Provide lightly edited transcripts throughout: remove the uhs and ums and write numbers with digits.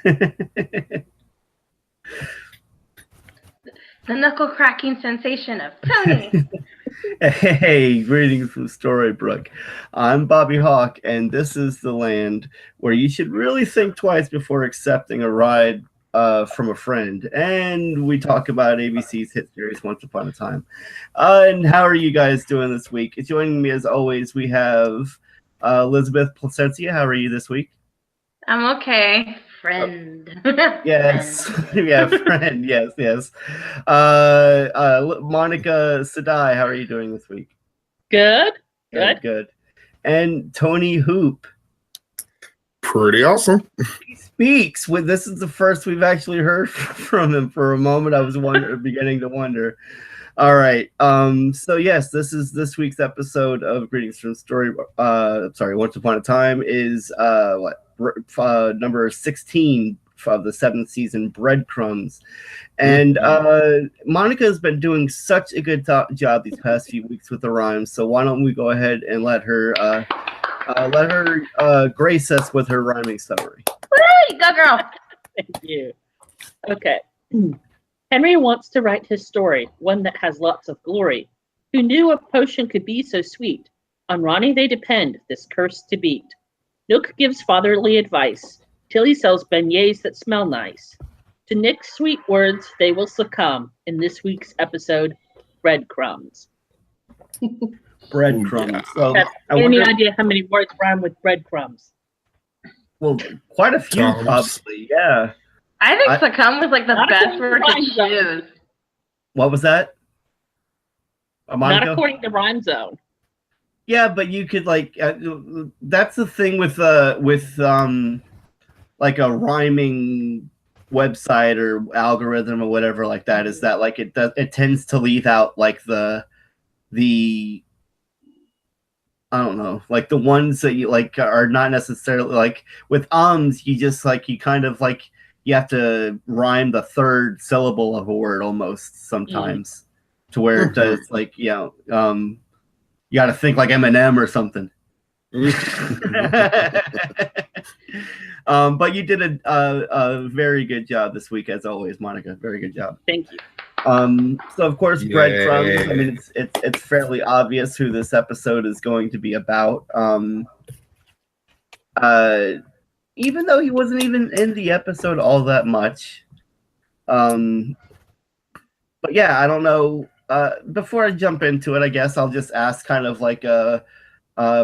The knuckle cracking sensation of Tony. Hey, greetings from Storybrooke. I'm Bobby Hawk, and this is the land where you should really think twice before accepting a ride from a friend. And we talk about ABC's hit series Once Upon a Time. And how are you guys doing this week? Joining me as always, we have Elizabeth Placencia. How are you this week? I'm okay. Friend. Yes. Yeah, friend. Yes, yes. Monica Sadai, how are you doing this week? Good. Good. And Tony Hoop. Pretty awesome. He speaks. This is the first we've actually heard from him. For a moment, I was beginning to wonder. All right. So yes, this is this week's episode of Greetings from Once Upon a Time is number 16 of the 7th season, Breadcrumbs. And Monica has been doing such a good job these past few weeks with the rhymes. So why don't we go ahead and let her grace us with her rhyming summary. Woo, go girl. Thank you. Okay. Henry wants to write his story, one that has lots of glory. Who knew a potion could be so sweet? On Ronnie they depend, this curse to beat. Nook gives fatherly advice. Tilly sells beignets that smell nice. To Nick's sweet words, they will succumb in this week's episode, Breadcrumbs. Breadcrumbs. So, any idea how many words rhyme with breadcrumbs? Well, quite a few, probably. Yeah. I think succumb was like the best word to choose. What was that? Not according to Rhyme Zone. Yeah, but you could that's the thing with like a rhyming website or algorithm or whatever like that is that like it tends to leave out like the I don't know, like the ones that you like are not necessarily like with you just like you kind of like you have to rhyme the third syllable of a word almost sometimes to where it does like you got to think like Eminem or something. But you did a very good job this week as always, Monica. Very good job. Thank you. So of course, Breadcrumbs. I mean, it's fairly obvious who this episode is going to be about. Even though he wasn't even in the episode all that much. But yeah, I don't know. Before I jump into it, I guess I'll just ask kind of like a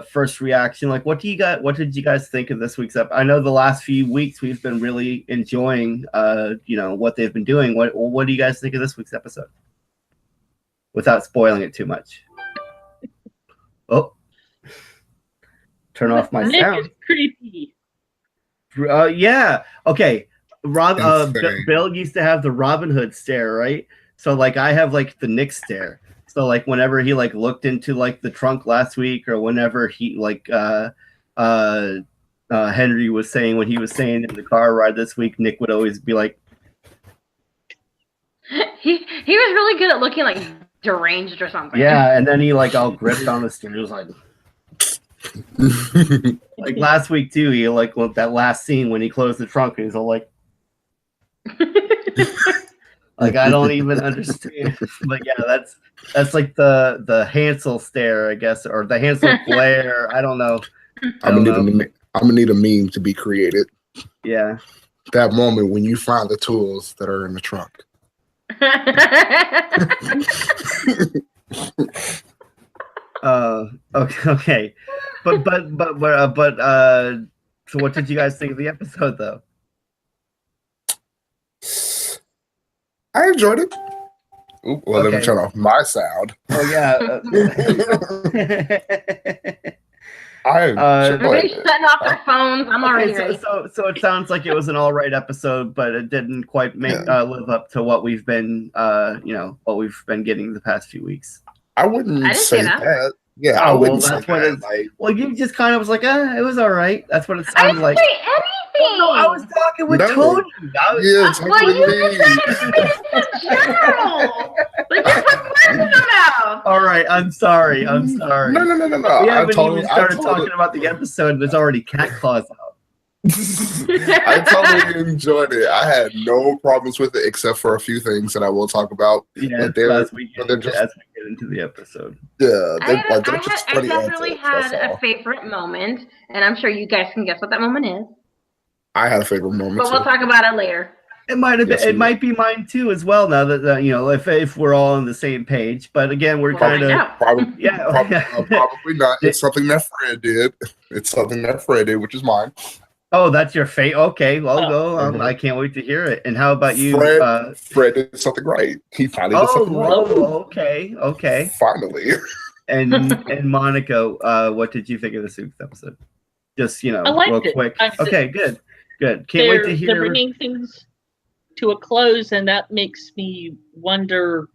first reaction. Like, what did you guys think of this week's episode? I know the last few weeks we've been really enjoying, what they've been doing. What do you guys think of this week's episode? Without spoiling it too much. Oh, turn off my sound. Is creepy. Yeah. Okay. Bill used to have the Robin Hood stare, right? So like I have like the Nick stare. So like whenever he like looked into like the trunk last week, or whenever he like Henry was saying when he was saying in the car ride this week, Nick would always be like, he was really good at looking like deranged or something. Yeah, and then he like all gripped on the steering, like like last week too. He like that last scene when he closed the trunk, and he's all like. Like I don't even understand, but yeah, that's like the Hansel stare, I guess, or the Hansel glare. I don't know. I'm gonna need a meme to be created. Yeah, that moment when you find the tools that are in the trunk. Okay, but so what did you guys think of the episode though? I enjoyed it. Ooh, well, let me turn off my sound. Oh yeah. Everybody's shutting off their phones. I'm already ready. So it sounds like it was an all right episode, but it didn't quite live up to what we've been, what we've been getting the past few weeks. I wouldn't say that. Yeah, I wouldn't say that's what that. Well, you just kind of was like, it was all right. That's what it sounded like. I didn't say anything. No, I was talking with Tony. Well, you just said it in general. Like you're putting words in my mouth. All right, I'm sorry. No. We haven't even started talking about the episode, and there's already cat claws out. I totally enjoyed it. I had no problems with it except for a few things that I will talk about. Yeah, But as we get into the episode. Yeah, I antics, definitely had that's a all. favorite moment, and I'm sure you guys can guess what that moment is. I had a favorite moment But we'll too. talk about it later. It might have Yes, been. It we might be mine too, as well. Now that you know, if we're all on the same page. But again, we're kind of Probably, yeah. probably not. It's something that Fred did. It's something that Fred did, which is mine. Oh, that's your fate. Okay, well, go. Mhm. I can't wait to hear it. And how about you? Fred did something right. He finally did something right. Okay. Finally. And Monica, what did you think of this week's episode? Just real quick. Okay, good. Can't wait to hear. They're bringing things to a close, and that makes me wonder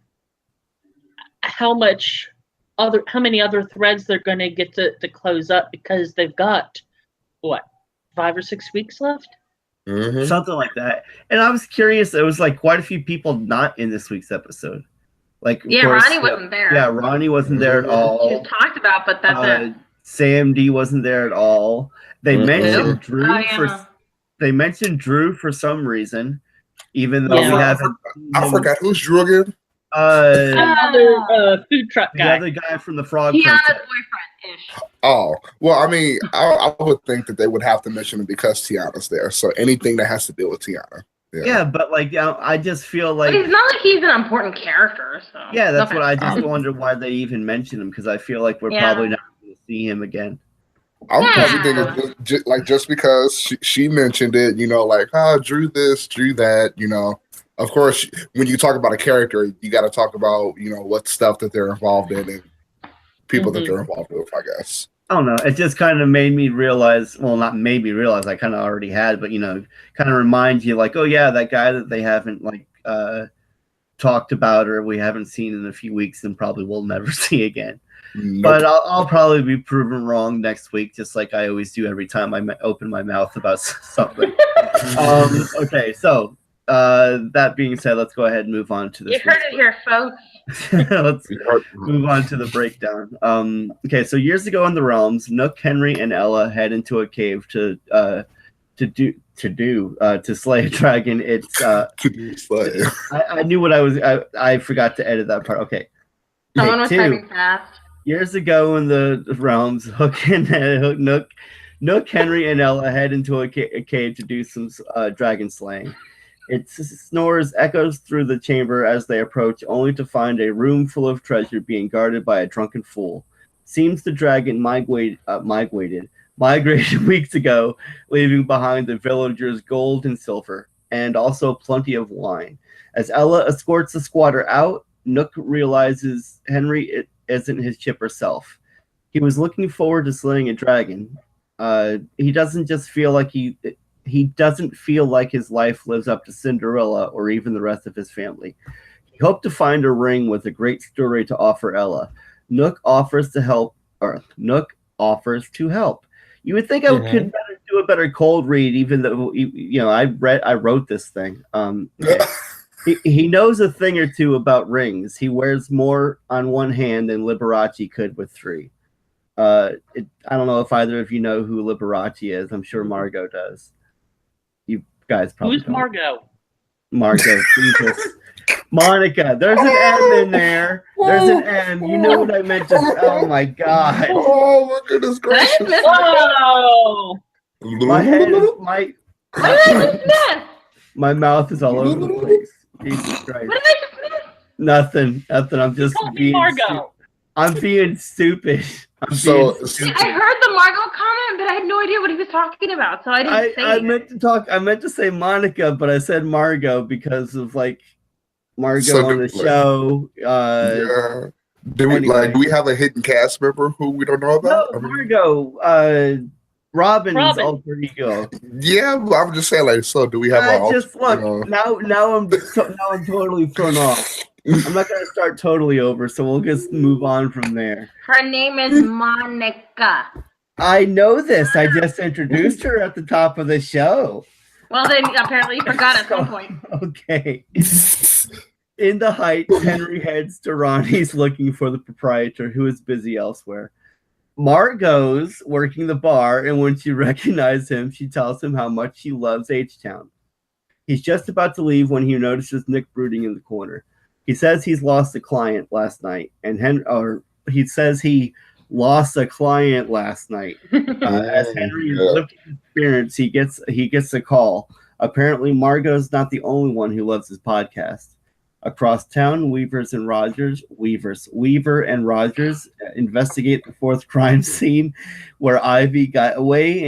how many other threads they're going to get to close up, because they've got 5 or 6 weeks left. Mm-hmm. Something like that. And I was curious. There was like quite a few people not in this week's episode. Like, of course, Ronnie wasn't there. Yeah, Ronnie wasn't there at all. She was talked about, but that's it. Sam D wasn't there at all. They mentioned Drew They mentioned Drew for some reason, even though we haven't. I forgot who's Drew again. Another food truck guy. The other guy from the Frog. Tiana's boyfriend-ish. Oh, well, I mean, I would think that they would have to mention him because Tiana's there. So anything that has to deal with Tiana. Yeah, but I just feel like. But it's not like he's an important character. So. Yeah, that's what I just wonder why they even mention him, because I feel like we're probably not going to see him again. I'm probably thinking just because she mentioned it, Drew this, Drew that, Of course, when you talk about a character, you got to talk about, what stuff that they're involved in and people that they're involved with, I guess. I don't know. It just kind of made me realize, well, not made me realize, I kind of already had, but, kind of reminds you like, oh, yeah, that guy that they haven't talked about or we haven't seen in a few weeks and probably will never see again. Nope. But I'll probably be proven wrong next week, just like I always do every time I open my mouth about something. Okay, so that being said, let's go ahead and move on to this. You heard it here, folks. Let's move on to the breakdown. Okay, so years ago in the realms, Nook, Henry, and Ella head into a cave to slay a dragon. It's to slay. I knew what I was. I forgot to edit that part. Okay. Someone was typing fast. Years ago in the realms, Nook, Henry, and Ella head into a cave to do some dragon slaying. Its snores echoes through the chamber as they approach, only to find a room full of treasure being guarded by a drunken fool. Seems the dragon migrated weeks ago, leaving behind the villagers' gold and silver, and also plenty of wine. As Ella escorts the squatter out, Nook realizes Henry isn't his chipper self. He was looking forward to slaying a dragon. He doesn't feel like his life lives up to Cinderella or even the rest of his family. He hoped to find a ring with a great story to offer Ella. Nook offers to help. You would think I could do a better cold read, even though I wrote this thing. He knows a thing or two about rings. He wears more on one hand than Liberace could with 3. I don't know if either of you know who Liberace is. I'm sure Margot does. You guys probably Who's Margot? Margot, Jesus. Monica, there's an M in there. There's an M. You know what I meant to say. Oh my God. Oh my goodness gracious. Whoa. My head is my mouth is all over the place. Jesus Christ. What did I just miss? Nothing. I'm just being Margot. I'm being stupid. I heard the Margot comment, but I had no idea what he was talking about, so I didn't say it. I meant to say Monica, but I said Margot because of Margot on the show. Yeah. Do we have a hidden cast member who we don't know about? No, Margot. Robin's alter ego. Yeah, I'm just saying, so do we have now I'm totally thrown off. I'm not gonna start totally over, so we'll just move on from there. Her name is Monica. I know this. I just introduced her at the top of the show. Well, then apparently you forgot at some point. Okay. In the Heights, Henry heads to Ronnie's looking for the proprietor, who is busy elsewhere. Margot's working the bar, and when she recognizes him, she tells him how much she loves H-Town. He's just about to leave when he notices Nick brooding in the corner. He says he's lost a client last night, and he says he lost a client last night. As Henry is looking his spirits, he gets a call. Apparently, Margot's not the only one who loves his podcast. Across town, Weaver and Rogers investigate the fourth crime scene where Ivy got away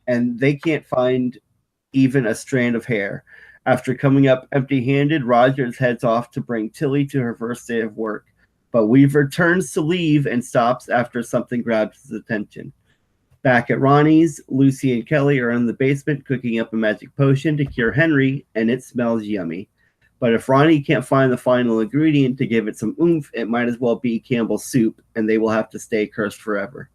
and they can't find even a strand of hair. After coming up empty-handed, Rogers heads off to bring Tilly to her first day of work, but Weaver turns to leave and stops after something grabs his attention. Back at Ronnie's, Lucy and Kelly are in the basement cooking up a magic potion to cure Henry, and it smells yummy. But if Ronnie can't find the final ingredient to give it some oomph, it might as well be Campbell's soup, and they will have to stay cursed forever.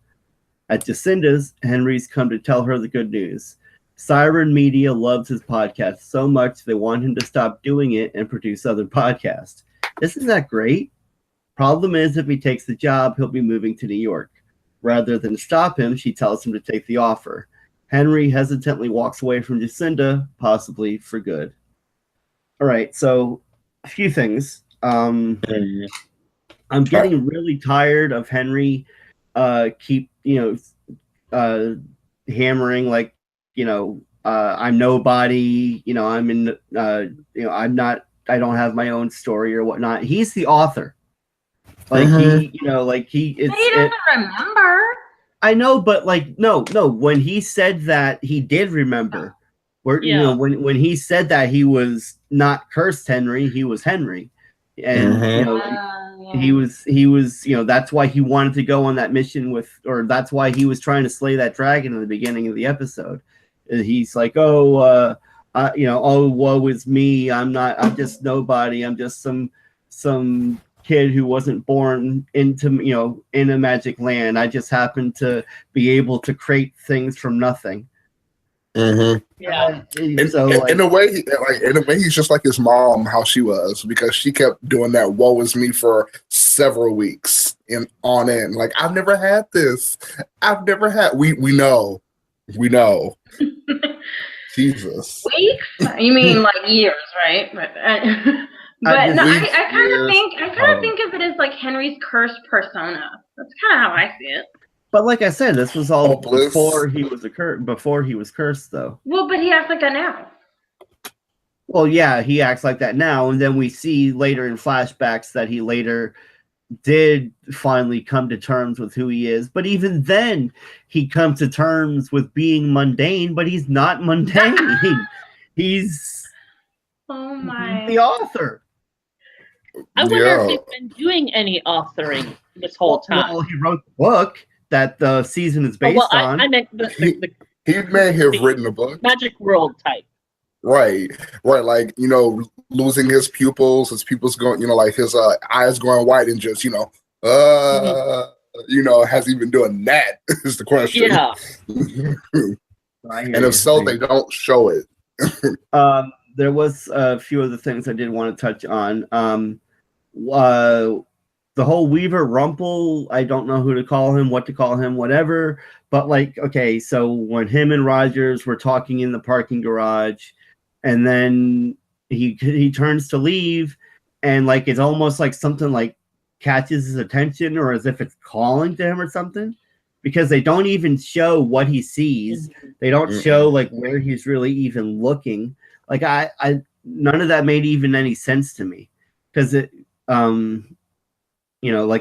At Jacinda's, Henry's come to tell her the good news. Siren Media loves his podcast so much they want him to stop doing it and produce other podcasts. Isn't that great? Problem is, if he takes the job, he'll be moving to New York. Rather than stop him, she tells him to take the offer. Henry hesitantly walks away from Jacinda, possibly for good. All right, so a few things. I'm getting really tired of Henry hammering like, I'm nobody, I'm I don't have my own story or whatnot. He's the author. Like he doesn't remember. I know, but no. When he said that, he did remember. When he said that, he was not cursed Henry, he was Henry, and he was that's why he wanted to go on that mission that's why he was trying to slay that dragon in the beginning of the episode. He's like, woe is me. I'm just nobody. I'm just some kid who wasn't born into in a magic land. I just happened to be able to create things from nothing. Yeah. In a way, he's just like his mom, how she was, because she kept doing that "woe is me" for several weeks and on end. Like, I've never had this. I've never had. We know. Jesus. Weeks? You mean like years, right? But I kind of think of it as like Henry's cursed persona. That's kind of how I see it. But like I said, this was all before he was cursed, though. Well, but he acts like that now. Well, yeah, he acts like that now, and then we see later in flashbacks that he later did finally come to terms with who he is. But even then, he comes to terms with being mundane, but he's not mundane. He's the author. I wonder if he's been doing any authoring this whole time. Well, he wrote the book that the season is based on. I meant he may have written a book. Magic World type. Right. Like, losing his pupils going, like his eyes going white and just, has he been doing that is the question. Yeah. And if so, they don't show it. There was a few other things I did want to touch on. The whole Weaver Rumple, I don't know who to call him, what to call him, whatever. But so when him and Rogers were talking in the parking garage, and then he turns to leave, and it's almost like something catches his attention, or as if it's calling to him or something, because they don't even show what he sees. They don't show where he's really even looking. None of that made even any sense to me, because it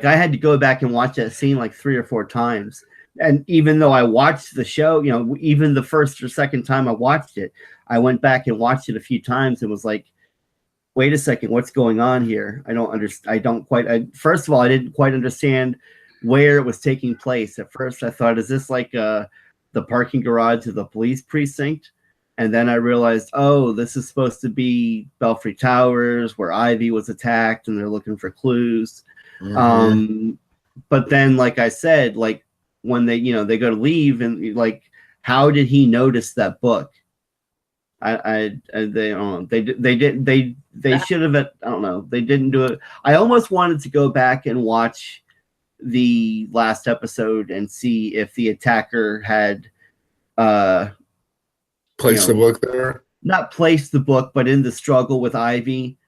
I had to go back and watch that scene 3 or 4 times. And even though I watched the show, even the first or second time I watched it, I went back and watched it a few times and was like, wait a second, what's going on here? I don't understand. First of all, I didn't quite understand where it was taking place. At first, I thought, is this the parking garage of the police precinct? And then I realized, this is supposed to be Belfry Towers, where Ivy was attacked, and they're looking for clues. But then, like I said, when they go to leave, and how did he notice that book? They don't know. They should have. I don't know. They didn't do it. I almost wanted to go back and watch the last episode and see if the attacker had placed the book there. Not placed the book, but in the struggle with Ivy,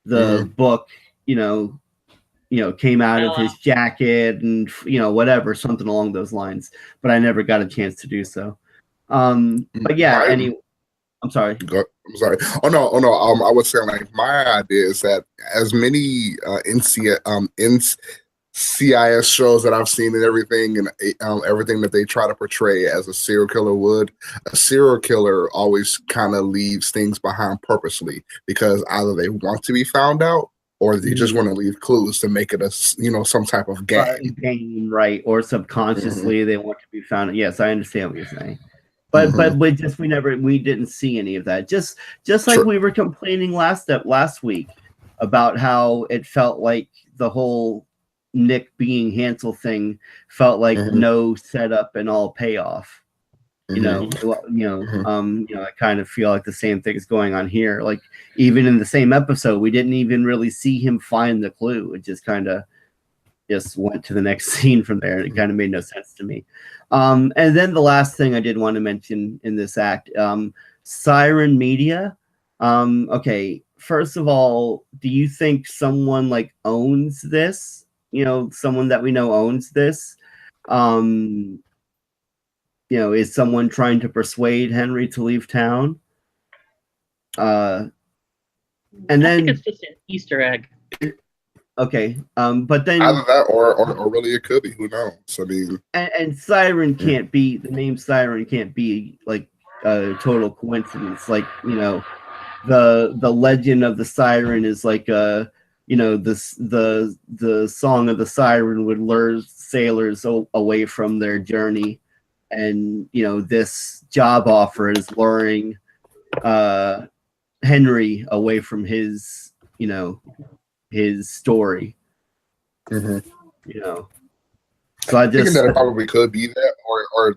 the book, came out of his jacket and whatever, something along those lines. But I never got a chance to do so. But yeah, anyway, I'm sorry. I'm sorry. Oh no. I was saying, like, my idea is that as many NCIS shows that I've seen and everything, and everything that they try to portray as a serial killer would, a serial killer always kind of leaves things behind purposely, because either they want to be found out or they just want to leave clues to make it a some type of game, right? Or subconsciously they want to be found. Yes, I understand what you're saying. But we didn't see any of that. Just like we were complaining last week about how it felt like the whole Nick being Hansel thing felt like no setup and all payoff. I kind of feel like the same thing is going on here. Like, even in the same episode, we didn't even really see him find the clue. It just kind of just went to the next scene from there, and it kind of made no sense to me. And then the last thing I did want to mention in this act, Siren Media. Okay, first of all, do you think someone like owns this? Someone that we know owns this? Is someone trying to persuade Henry to leave town? And then I think it's just an Easter egg. Okay, but then either that or really it could be. Who knows? I mean, and Siren can't be, the name Siren can't be like a total coincidence. Like, the legend of the siren is like the song of the siren would lure sailors away from their journey, and this job offer is luring Henry away from his his story. So I just thinking that it probably could be that,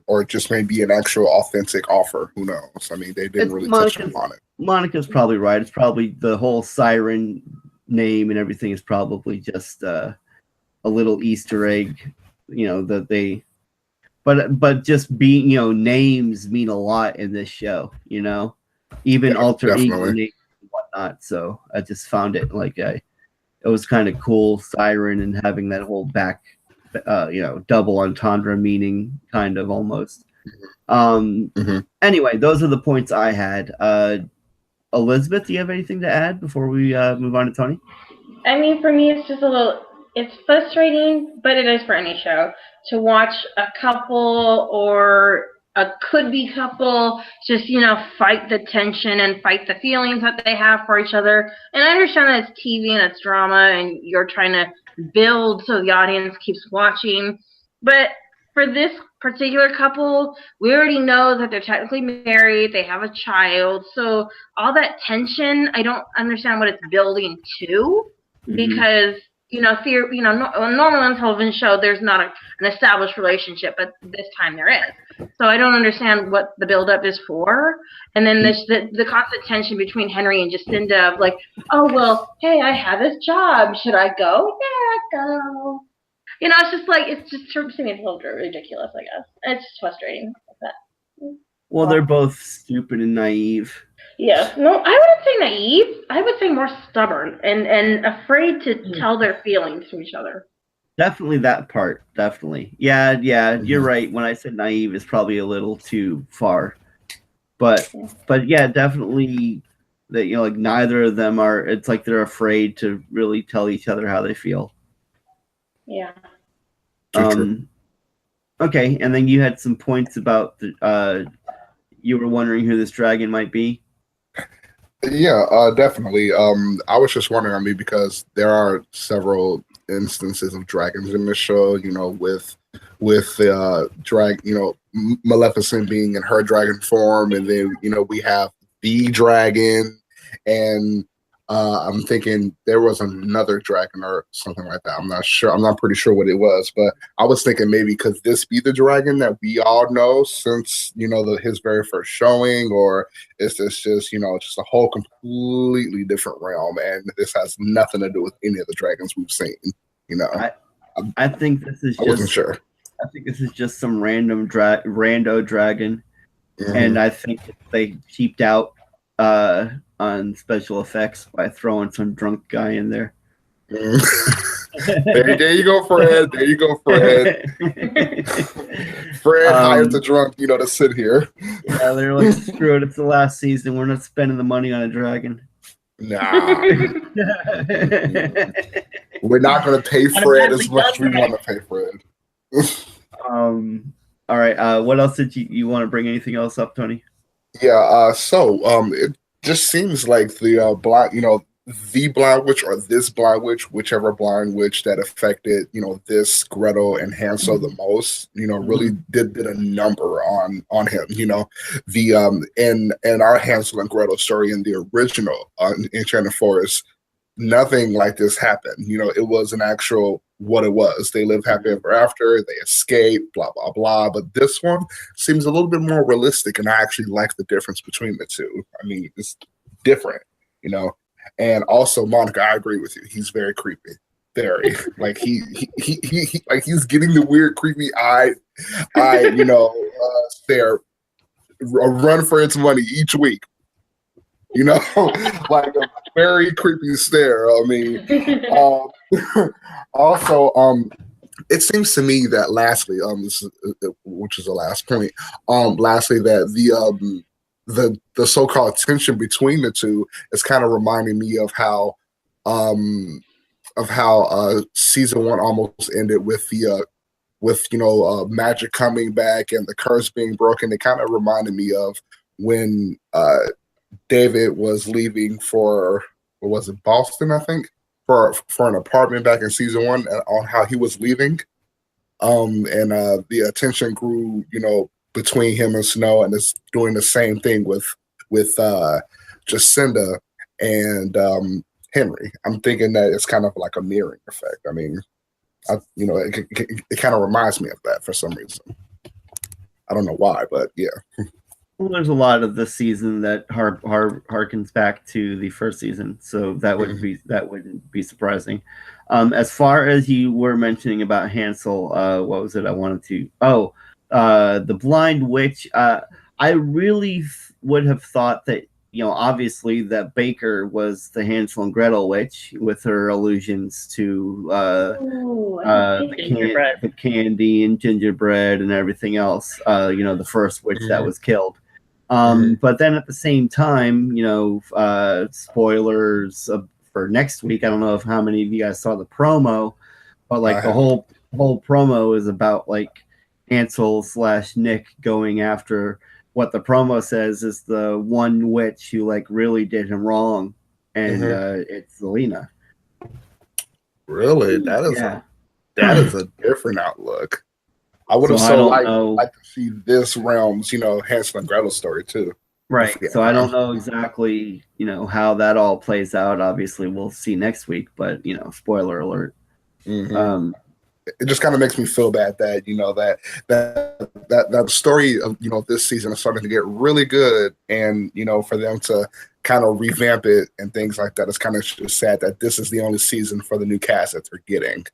or just maybe an actual authentic offer. Who knows? I mean, they didn't really touch upon it. Monica's probably right. It's probably the whole siren name and everything is probably just a little Easter egg, that they. But just being, names mean a lot in this show. Even alter ego names and whatnot. So I just found it like it was kind of cool, siren, and having that whole back, double entendre meaning, kind of almost. Anyway, those are the points I had. Elizabeth, do you have anything to add before we move on to Tony? I mean, for me, it's just it's frustrating, but it is for any show, to watch a couple or a could-be couple just, fight the tension and fight the feelings that they have for each other. And I understand that it's TV and it's drama and you're trying to build so the audience keeps watching. But for this particular couple, we already know that they're technically married, they have a child. So all that tension, I don't understand what it's building to, because normally on a television show, there's not an established relationship, but this time there is. So I don't understand what the buildup is for. And then the constant tension between Henry and Jacinda of like, oh, well, hey, I have this job. Should I go? Yeah, go. It's just like, it's just to me, it's a little ridiculous, I guess. It's just frustrating. Well, they're both stupid and naive. Yeah, no, I wouldn't say naive. I would say more stubborn and afraid to tell their feelings to each other. Definitely that part. Definitely. Yeah, you're right. When I said naive, it's probably a little too far. But yeah, definitely that, like, neither of them are, it's like they're afraid to really tell each other how they feel. Yeah. Okay, and then you had some points about you were wondering who this dragon might be. Yeah, definitely. I was just wondering, because there are several instances of dragons in this show, with Maleficent being in her dragon form, and then we have the dragon, and I'm thinking there was another dragon or something like that. I'm not sure. I'm not pretty sure what it was, but I was thinking maybe could this be the dragon that we all know since his very first showing, or is this just just a whole completely different realm, and this has nothing to do with any of the dragons we've seen? I think this is I wasn't just. sure. I think this is just some random rando dragon, and I think they cheaped out on special effects by throwing some drunk guy in there. There you go, Fred. There you go, Fred. Fred hired the drunk, to sit here. Yeah, they're like, screw it, it's the last season. We're not spending the money on a dragon. Nah. We're not going to pay Fred as much as we want to pay Fred. All right. What else did you want to bring? Anything else up, Tony? Yeah. So it just seems like the the blind witch or this blind witch, whichever blind witch that affected, this Gretel and Hansel the most, really did a number on him. The in our Hansel and Gretel story in the original Enchanted Forest, nothing like this happened. It was an actual what it was. They lived happy ever after, they escaped, blah, blah, blah. But this one seems a little bit more realistic, and I actually like the difference between the two. I mean, it's different, And also, Monica, I agree with you. He's very creepy. Very. Like he like he's getting the weird, creepy eye, stare, a run for its money each week. Like a very creepy stare. I mean, also, it seems to me that lastly, which is the last point, lastly, that the so-called tension between the two is kind of reminding me of how season 1 almost ended with magic coming back and the curse being broken. It kind of reminded me of when David was leaving for, what was it, Boston, I think, for an apartment back in season 1, on how he was leaving, and the tension grew, between him and Snow, and it's doing the same thing with Jacinda and Henry. I'm thinking that it's kind of like a mirroring effect. I mean, it kind of reminds me of that for some reason. I don't know why, but yeah. Well, there's a lot of this season that harkens back to the first season, so that wouldn't be surprising. As far as you were mentioning about Hansel, what was it I wanted to? Oh, the blind witch. I really would have thought that, obviously that Baker was the Hansel and Gretel witch with her allusions to the candy and gingerbread and everything else. The first witch that was killed. But then at the same time, spoilers for next week. I don't know if how many of you guys saw the promo, but like the whole promo is about like Hansel/Nick going after what the promo says is the one witch who like really did him wrong, and it's Zelina. Really, that is a different outlook. I would have like to see this realm's, Hansel and Gretel story too. Right. So I don't know exactly, how that all plays out. Obviously, we'll see next week, but spoiler alert. It just kind of makes me feel bad that that story of this season is starting to get really good, and for them to kind of revamp it and things like that. It's kind of just sad that this is the only season for the new cast that they're getting.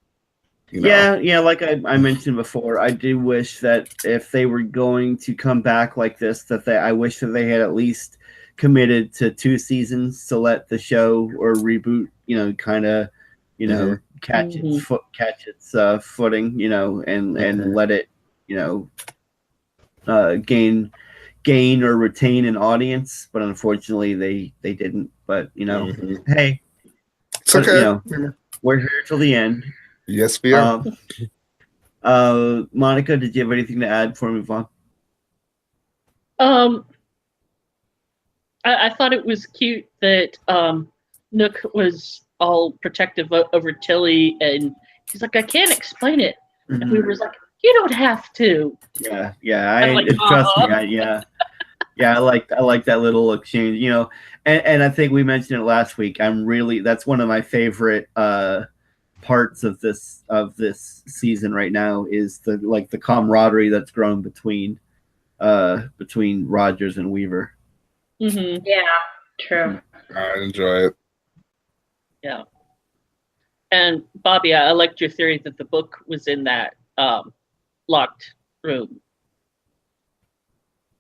Yeah, like I mentioned before, I do wish that if they were going to come back like this, I wish that they had at least committed to 2 seasons to let the show or reboot, kind of, catch its footing, and let it, gain or retain an audience. But unfortunately, they didn't. But hey, it's okay. We're here till the end. Yes, we are. Monica, did you have anything to add before we move on? I thought it was cute that Nook was all protective over Tilly, and he's like, I can't explain it. And we were like, you don't have to. Yeah. Trust me. I like that little exchange, and I think we mentioned it last week. That's one of my favorite parts of this season right now is the camaraderie that's grown between Rogers and Weaver. Yeah, true. I enjoy it. Yeah. And Bobby, I liked your theory that the book was in that locked room.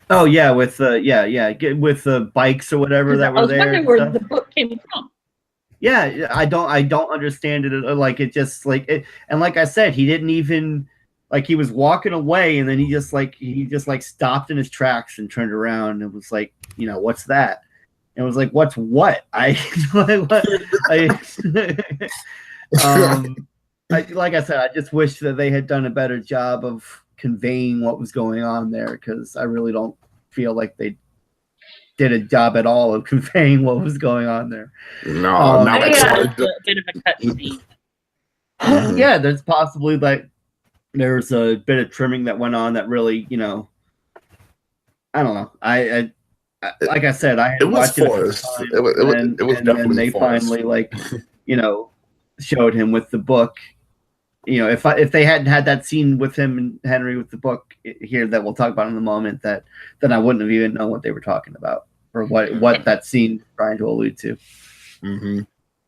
Oh yeah, with with the bikes or whatever that I were was there. wondering where the book came from. Yeah, I don't understand it. Like it just like it, and like I said, he didn't even like he was walking away, and then he just stopped in his tracks and turned around and was like, what's that? And it was like, what's what? Like I said, I just wish that they had done a better job of conveying what was going on there, because I really don't feel like they did a job at all of conveying what was going on there. No, now it's a bit of a cut scene. Yeah, there's possibly there's a bit of trimming that went on that really, I don't know. I like I said, I had it was watched forced. It was definitely they forced. finally showed him with the book. If they hadn't had that scene with him and Henry with the book here that we'll talk about in a moment, then I wouldn't have even known what they were talking about or what that scene was trying to allude to. Mm-hmm.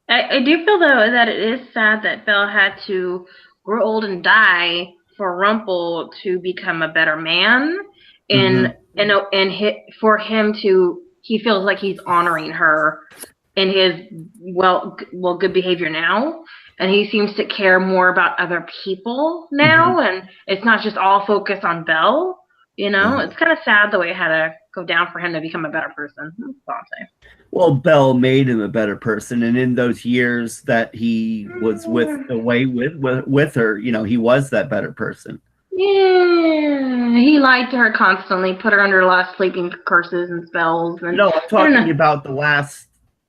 I do feel though that it is sad that Belle had to grow old and die for Rumple to become a better man, for him to, he feels like he's honoring her in his good behavior now. And he seems to care more about other people now, and it's not just all focused on Belle. It's kind of sad the way it had to go down for him to become a better person. That's all I'm saying. Well, Belle made him a better person, and in those years that he was with her, he was that better person. Yeah, he lied to her constantly, put her under a lot of sleeping curses and spells. And no, I'm talking about the last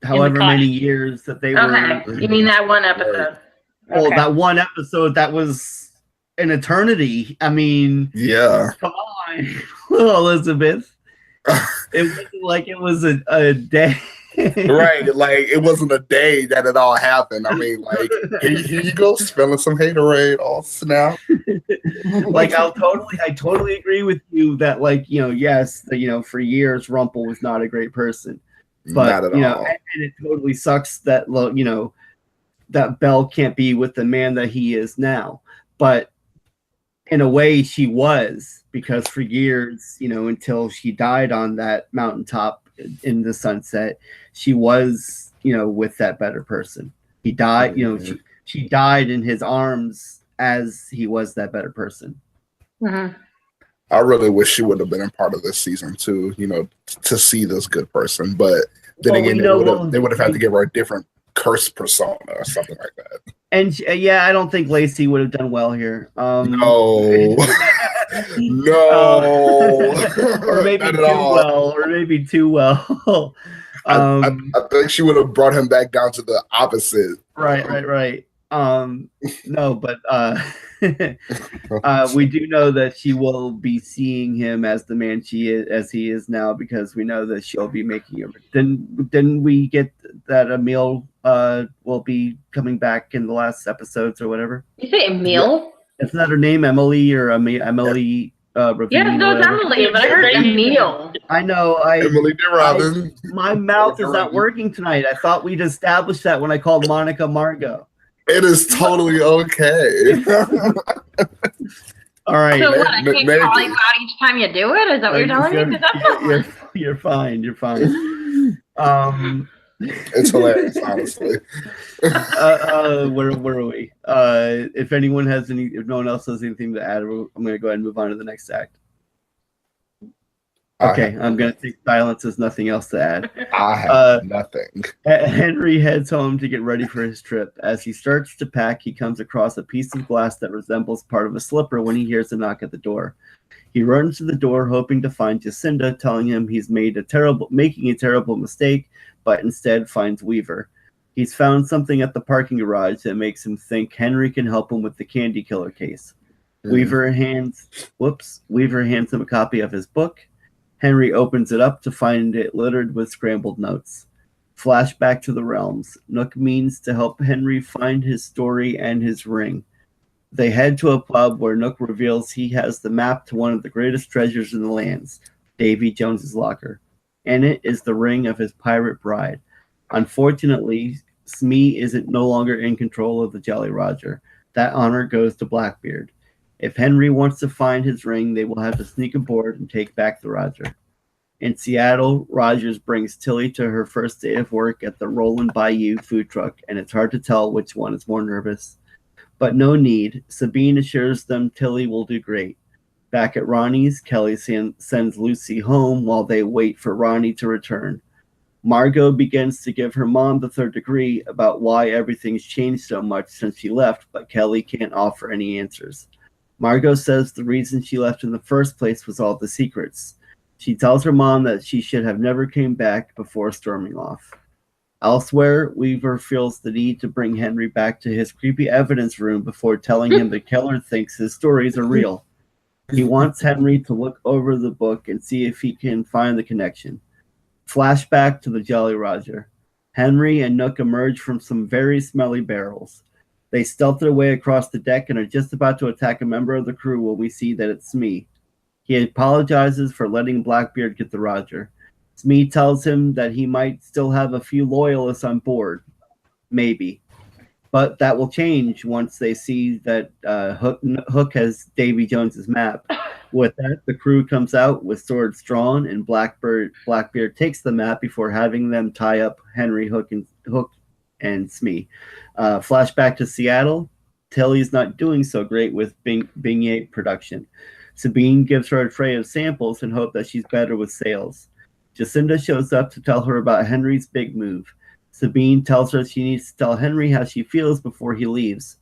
however many years that they were. Okay, you mean that one episode? Well, that one episode, that was an eternity. I mean, yeah. Come on, Elizabeth. It wasn't like it was a day. Right, like it wasn't a day that it all happened. I mean, like here you go, spilling some haterade, all snap. Like I totally agree with you that yes, for years Rumple was not a great person, but not at all. And it totally sucks that that Belle can't be with the man that he is now, but in a way she was, because for years, until she died on that mountaintop in the sunset, she was, with that better person. He died, she died in his arms as he was that better person. Mm-hmm. I really wish she would have been a part of this season too, to see this good person. But then again, they would have had to give her a different curse persona or something like that. And I don't think Lacey would have done well here. No, or maybe too well. I think she would have brought him back down to the opposite. Right. No, but we do know that she will be seeing him as the man as he is now, because we know that she'll be making him. Didn't we get that Emil will be coming back in the last episodes or whatever? You say Emil? Yeah. Isn't that her name, Emily or Emily? Yeah, no, it's Emily, but I heard Emil. I know. Emily DeRobin. My mouth is not working tonight. I thought we'd established that when I called Monica Margot. It is totally okay. All right. So what? I can't call you out each time you do it? Is that what you're telling me? You're fine. You're fine. It's hilarious, honestly. Where are we? If no one else has anything to add, I'm going to go ahead and move on to the next act. Okay, I'm going to take silence as nothing else to add. I have nothing. Henry heads home to get ready for his trip. As he starts to pack, he comes across a piece of glass that resembles part of a slipper when he hears a knock at the door. He runs to the door, hoping to find Jacinda, telling him he's making a terrible mistake, but instead finds Weaver. He's found something at the parking garage that makes him think Henry can help him with the candy killer case. Weaver hands him a copy of his book. Henry opens it up to find it littered with scrambled notes. Flashback to the realms. Nook means to help Henry find his story and his ring. They head to a pub where Nook reveals he has the map to one of the greatest treasures in the lands, Davy Jones's locker. In it is the ring of his pirate bride. Unfortunately, Smee isn't no longer in control of the Jolly Roger. That honor goes to Blackbeard. If Henry wants to find his ring, they will have to sneak aboard and take back the Roger. In Seattle, Rogers brings Tilly to her first day of work at the Rollin' Bayou food truck, and it's hard to tell which one is more nervous. But no need. Sabine assures them Tilly will do great. Back at Ronnie's, Kelly sends Lucy home while they wait for Ronnie to return. Margot begins to give her mom the third degree about why everything's changed so much since she left, but Kelly can't offer any answers. Margot says the reason she left in the first place was all the secrets. She tells her mom that she should have never came back before storming off. Elsewhere, Weaver feels the need to bring Henry back to his creepy evidence room before telling him the killer thinks his stories are real. He wants Henry to look over the book and see if he can find the connection. Flashback to the Jolly Roger. Henry and Nook emerge from some very smelly barrels. They stealth their way across the deck and are just about to attack a member of the crew when we see that it's Smee. He apologizes for letting Blackbeard get the Roger. Smee tells him that he might still have a few loyalists on board. Maybe. But that will change once they see that Hook has Davy Jones's map. With that, the crew comes out with swords drawn, and Blackbeard takes the map before having them tie up Henry, Hook, and Smee. Flashback to Seattle. Tilly's not doing so great with beignet production. Sabine gives her a tray of samples and hope that she's better with sales. Jacinda shows up to tell her about Henry's big move. Sabine tells her she needs to tell Henry how she feels before he leaves.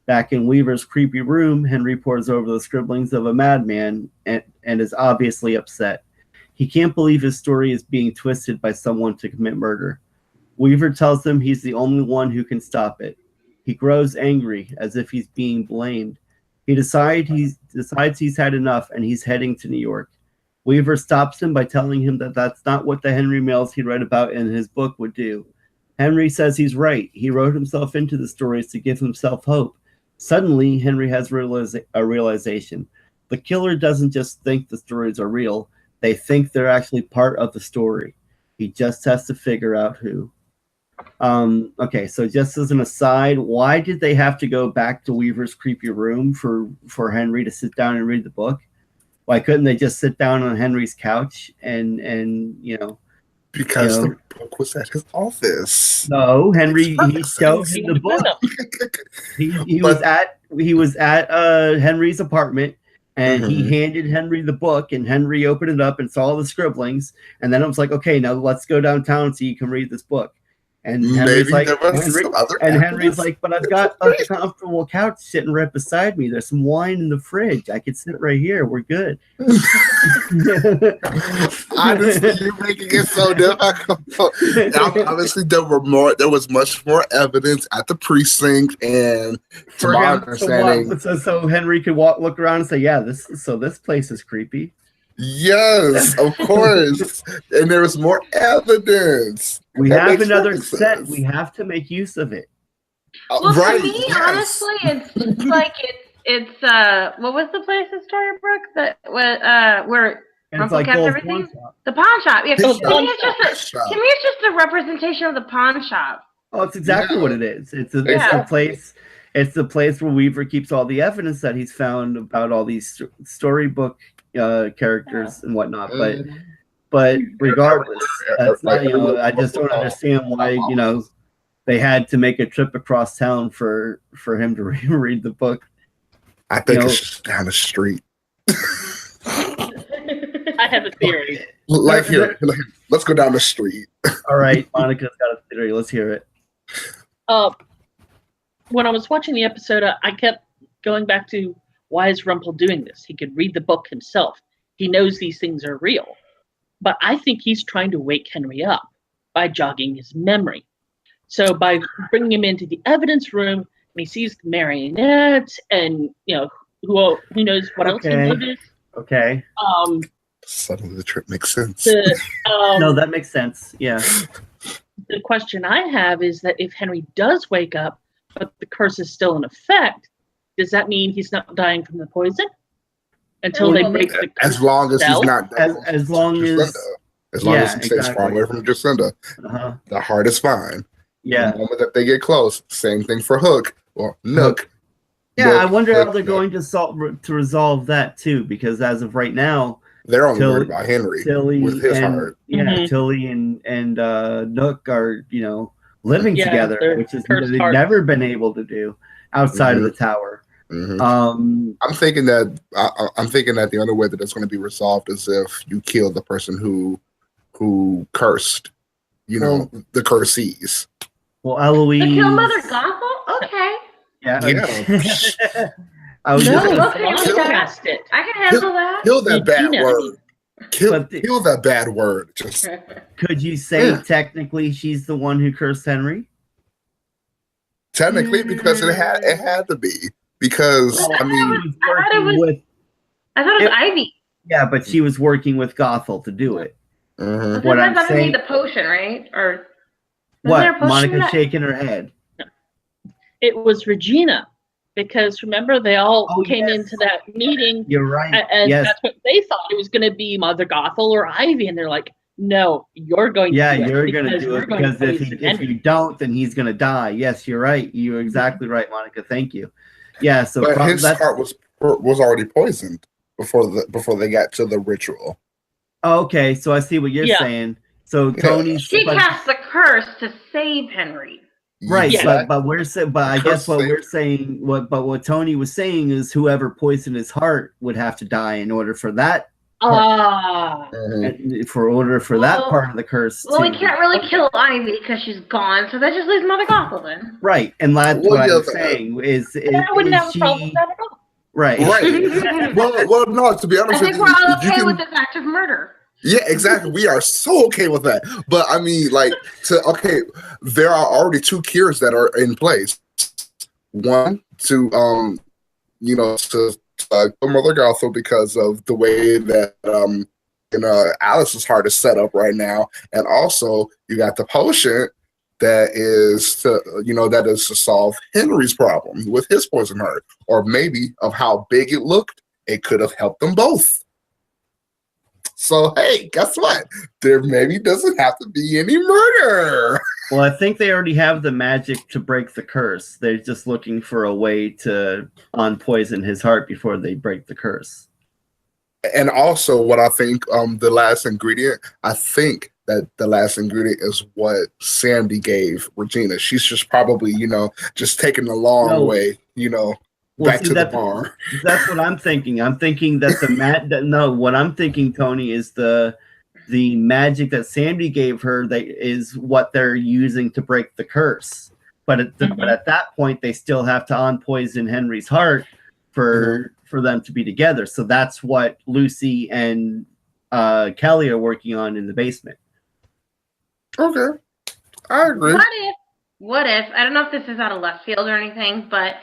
Back in Weaver's creepy room, Henry pores over the scribblings of a madman and is obviously upset. He can't believe his story is being twisted by someone to commit murder. Weaver tells him he's the only one who can stop it. He grows angry, as if he's being blamed. He decides he's had enough, and he's heading to New York. Weaver stops him by telling him that that's not what the Henry Mills he read about in his book would do. Henry says he's right. He wrote himself into the stories to give himself hope. Suddenly, Henry has a realization. The killer doesn't just think the stories are real. They think they're actually part of the story. He just has to figure out who. Okay, so just as an aside, why did they have to go back to Weaver's creepy room for Henry to sit down and read the book? Why couldn't they just sit down on Henry's couch and because the book was at his office. No, Henry he showed him the book. he was at Henry's apartment, and he handed Henry the book, and Henry opened it up and saw the scribblings, and then it was like, okay, now let's go downtown so you can read this book. And Henry's like, Henry's like, but I've got a comfortable couch sitting right beside me. There's some wine in the fridge. I could sit right here. We're good. Honestly, you're making it so difficult. Obviously, there was much more evidence at the precinct, and to my understanding, so Henry could look around and say, yeah, this place is creepy. Yes, of course. And there was more evidence. We have another set. We have to make use of it. Well, right, to me, honestly, it's like it's what was the place in Storybrooke that where Rumpel kept everything? The pawn shop. Yeah, to me it's just a representation of the pawn shop. Oh, it's exactly what it is. It's a place. It's the place where Weaver keeps all the evidence that he's found about all these storybook characters and whatnot. But regardless, that's not, I just don't understand why they had to make a trip across town for him to read the book. I think it's just down the street. I have a theory. Here, let's go down the street. All right, Monica's got a theory. Let's hear it. When I was watching the episode, I kept going back to, why is Rumpel doing this? He could read the book himself. He knows these things are real. But I think he's trying to wake Henry up by jogging his memory. So by bringing him into the evidence room, and he sees the marionette, and who knows what else he noticed. Okay. Suddenly the trip makes sense. No, that makes sense. Yeah. The question I have is that if Henry does wake up, but the curse is still in effect, does that mean he's not dying from the poison until they break the curse? As long as he's not, as long as he stays far away from Jacinda, the heart is fine. Yeah. The moment that they get close, same thing for Hook or Nook. Yeah, Nook, I wonder how Hook, they're Nook. going to resolve that too, because as of right now, They're only worried about Henry with his heart. Tilly and Nook are living Yeah, together, they're which is cursed they've hearts. never been able to do outside of the tower. I'm thinking that the only way that it's going to be resolved is if you kill the person who cursed, the cursees. Well, Eloise. To kill Mother Gothel? Okay. Yeah. I was No, just okay with look that. past it. I can handle that. Kill that bad Regina. word. Kill But that bad word. Just could you say technically she's the one who cursed Henry? technically, because it had to be. Because I mean, I thought it was Ivy. Yeah, but she was working with Gothel to do it. But What then I'm saying, made the potion, right? Or what? Monica's shaking her head. It was Regina, because remember they all came into that meeting. You're right. And that's what they thought it was going to be, Mother Gothel or Ivy, and they're like, "No, you're going to do it. You're going to do it because if you don't, then he's going to die." Yes, you're right. You're exactly right, Monica. Thank you. Yeah. So, but his heart was already poisoned before they got to the ritual. Oh, okay, so I see what you're saying. So Tony's she cast the curse to save Henry. Right, but I guess what we're saying, what Tony was saying is whoever poisoned his heart would have to die in order for that. Part of the curse. Well, we can't really kill Ivy because she's gone, so that just leaves Mother Gothel then. Right, and that's what I'm saying is I wouldn't have a problem with that at all. Right. well, no. To be honest, I think we're all okay with this act of murder. Yeah, exactly. We are so okay with that. But I mean, there are already 2 cures that are in place. One to kill Mother Gothel because of the way that Alice's heart is set up right now, and also you got the potion that is to solve Henry's problem with his poison heart, or maybe of how big it looked, it could have helped them both. So hey, guess what? There maybe doesn't have to be any murder. Well, I think they already have the magic to break the curse. They're just looking for a way to unpoison his heart before they break the curse. And also, what I think the last ingredient, I think that the last ingredient is what Sandy gave Regina. She's just probably, just taking the long way, back to the bar. That's what I'm thinking. I'm thinking that what I'm thinking, Tony, is the magic that Sandy gave her that is what they're using to break the curse. But at that point, they still have to unpoison Henry's heart for them to be together. So that's what Lucy and Kelly are working on in the basement. Okay, I agree. What if I don't know if this is out of left field or anything, but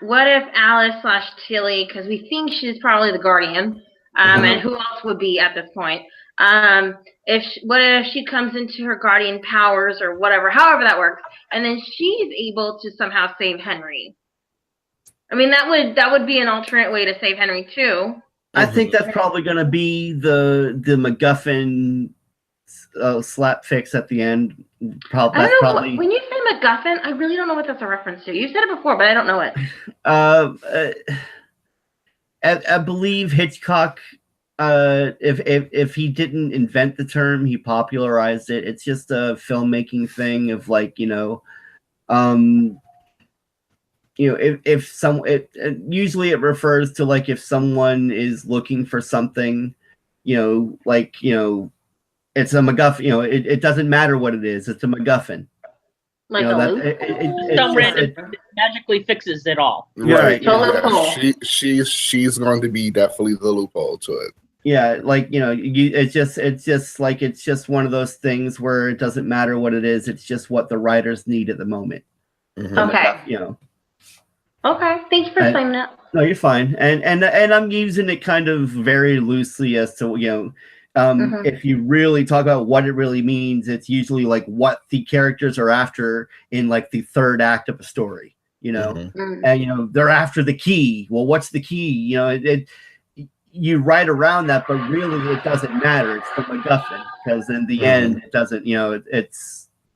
what if Alice / Tilly, because we think she's probably the guardian, and who else would be at this point? What if she comes into her guardian powers or whatever, however that works, and then she's able to somehow save Henry? I mean, that would be an alternate way to save Henry too. I think that's probably going to be the MacGuffin slap fix at the end. Probably. When you say MacGuffin, I really don't know what that's a reference to. You said it before, but I don't know it. I believe Hitchcock, if he didn't invent the term, he popularized it. It's just a filmmaking thing of usually it refers to if someone is looking for something, it's a MacGuffin. It doesn't matter what it is. It's a MacGuffin. Some random magically fixes it all. Right. Yeah. She's going to be definitely the loophole to it. Yeah, it's just one of those things where it doesn't matter what it is. It's just what the writers need at the moment. Okay. Okay. Thanks for explaining that. No, you're fine. And I'm using it kind of very loosely as to if you really talk about what it really means, it's usually what the characters are after in the third act of a story, and they're after the key. Well, what's the key? You write around that, but really it doesn't matter. It's the MacGuffin, because in the end it doesn't.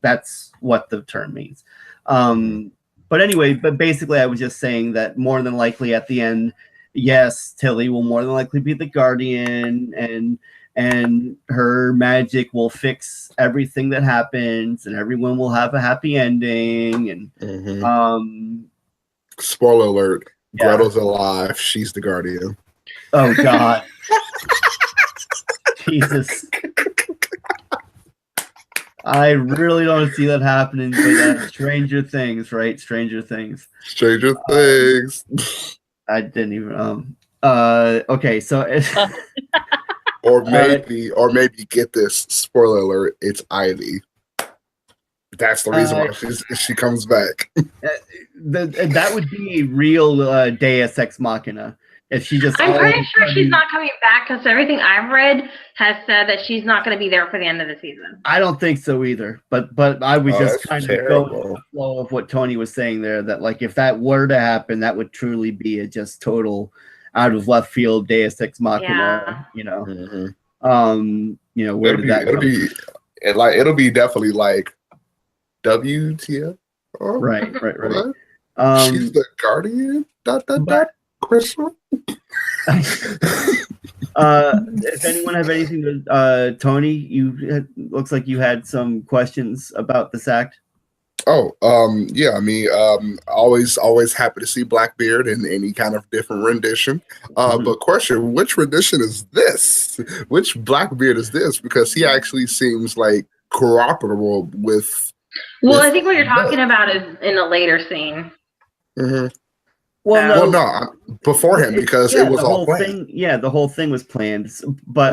that's what the term means. But anyway, but basically I was just saying that more than likely at the end, yes, Tilly will more than likely be the guardian, and her magic will fix everything that happens, and everyone will have a happy ending. And spoiler alert, yeah. Gretel's alive. She's the guardian. Oh God. Jesus. I really don't see that happening, but Stranger Things, right? Stranger Things. Stranger Things. I didn't even okay, so or maybe get this, spoiler alert, it's Ivy. That's the reason why she comes back. That would be a real Deus Ex Machina. If she just I'm pretty sure she's not coming back, because everything I've read has said that she's not going to be there for the end of the season. I don't think so either. But I would just kind of go with the flow of what Tony was saying there, that like if that were to happen, that would truly be a just total out of left field Deus Ex Machina. You know, where did that go? It'll be definitely like WTF. Right. She's the guardian. Crystal. Does anyone have anything to Tony? Looks like you had some questions about this act. Yeah. I mean, always happy to see Blackbeard in any kind of different rendition. But question: which rendition is this? Which Blackbeard is this? Because he actually seems like cooperable with. Well, I think what you're talking about is in a later scene. Well, no, beforehand, because it was all planned. The whole thing was planned. But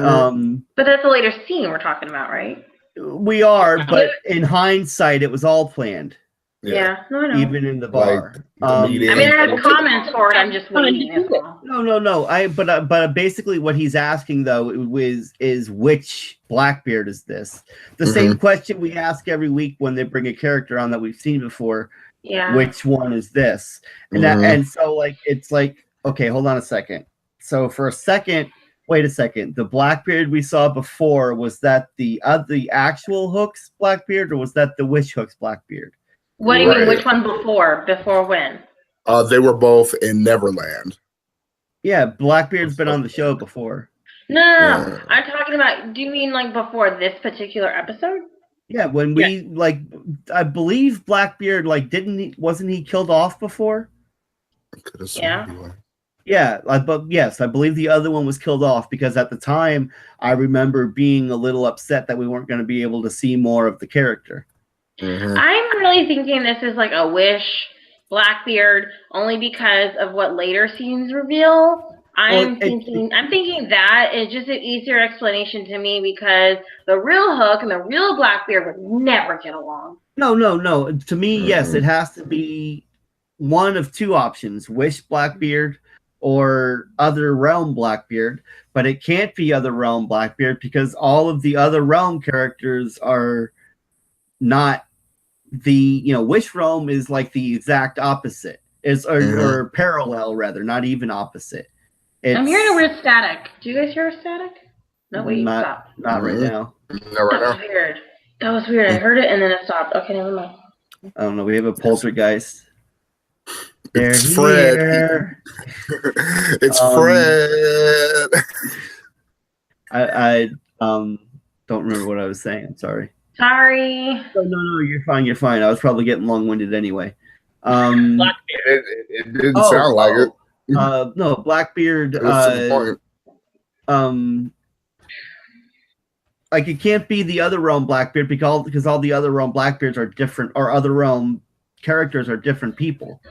but that's a later scene we're talking about, right? We are, but in hindsight, it was all planned. Yeah, no, I know. Even in the bar. I mean, I have comments for it. I'm just waiting. No. But basically, what he's asking though is which Blackbeard is this? The same question we ask every week when they bring a character on that we've seen before. Yeah. Which one is this? And so like it's like, okay, hold on a second. So for a second, wait a second. The Blackbeard we saw before, was that the actual Hook's Blackbeard, or was that the Witch Hook's Blackbeard? What do you mean? Which one before? Before when? They were both in Neverland. Yeah, Blackbeard's been on the show before. No. I'm talking about. Do you mean like before this particular episode? Yeah, when we I believe Blackbeard wasn't he killed off before? Yeah, but yes, I believe the other one was killed off, because at the time I remember being a little upset that we weren't going to be able to see more of the character. I'm really thinking this is like a Wish Blackbeard, only because of what later scenes reveal. I'm thinking that is just an easier explanation to me, because the real Hook and the real Blackbeard would never get along. No. To me, yes, it has to be one of two options: Wish Blackbeard or Other Realm Blackbeard. But it can't be Other Realm Blackbeard, because all of the Other Realm characters are not Wish Realm is like the exact opposite, or parallel rather, not even opposite. I'm hearing a weird static. Do you guys hear a static? No, wait, stop. Not right now. Weird. That was weird. I heard it and then it stopped. Okay, never mind. I don't know. We have a poltergeist. It's Fred. It's Fred. I don't remember what I was saying. I'm sorry. Sorry. No, you're fine. You're fine. I was probably getting long-winded anyway. It didn't sound like it. No, Blackbeard. Like it can't be the Other Realm Blackbeard, because all the Other Realm Blackbeards are different, or Other Realm characters are different people.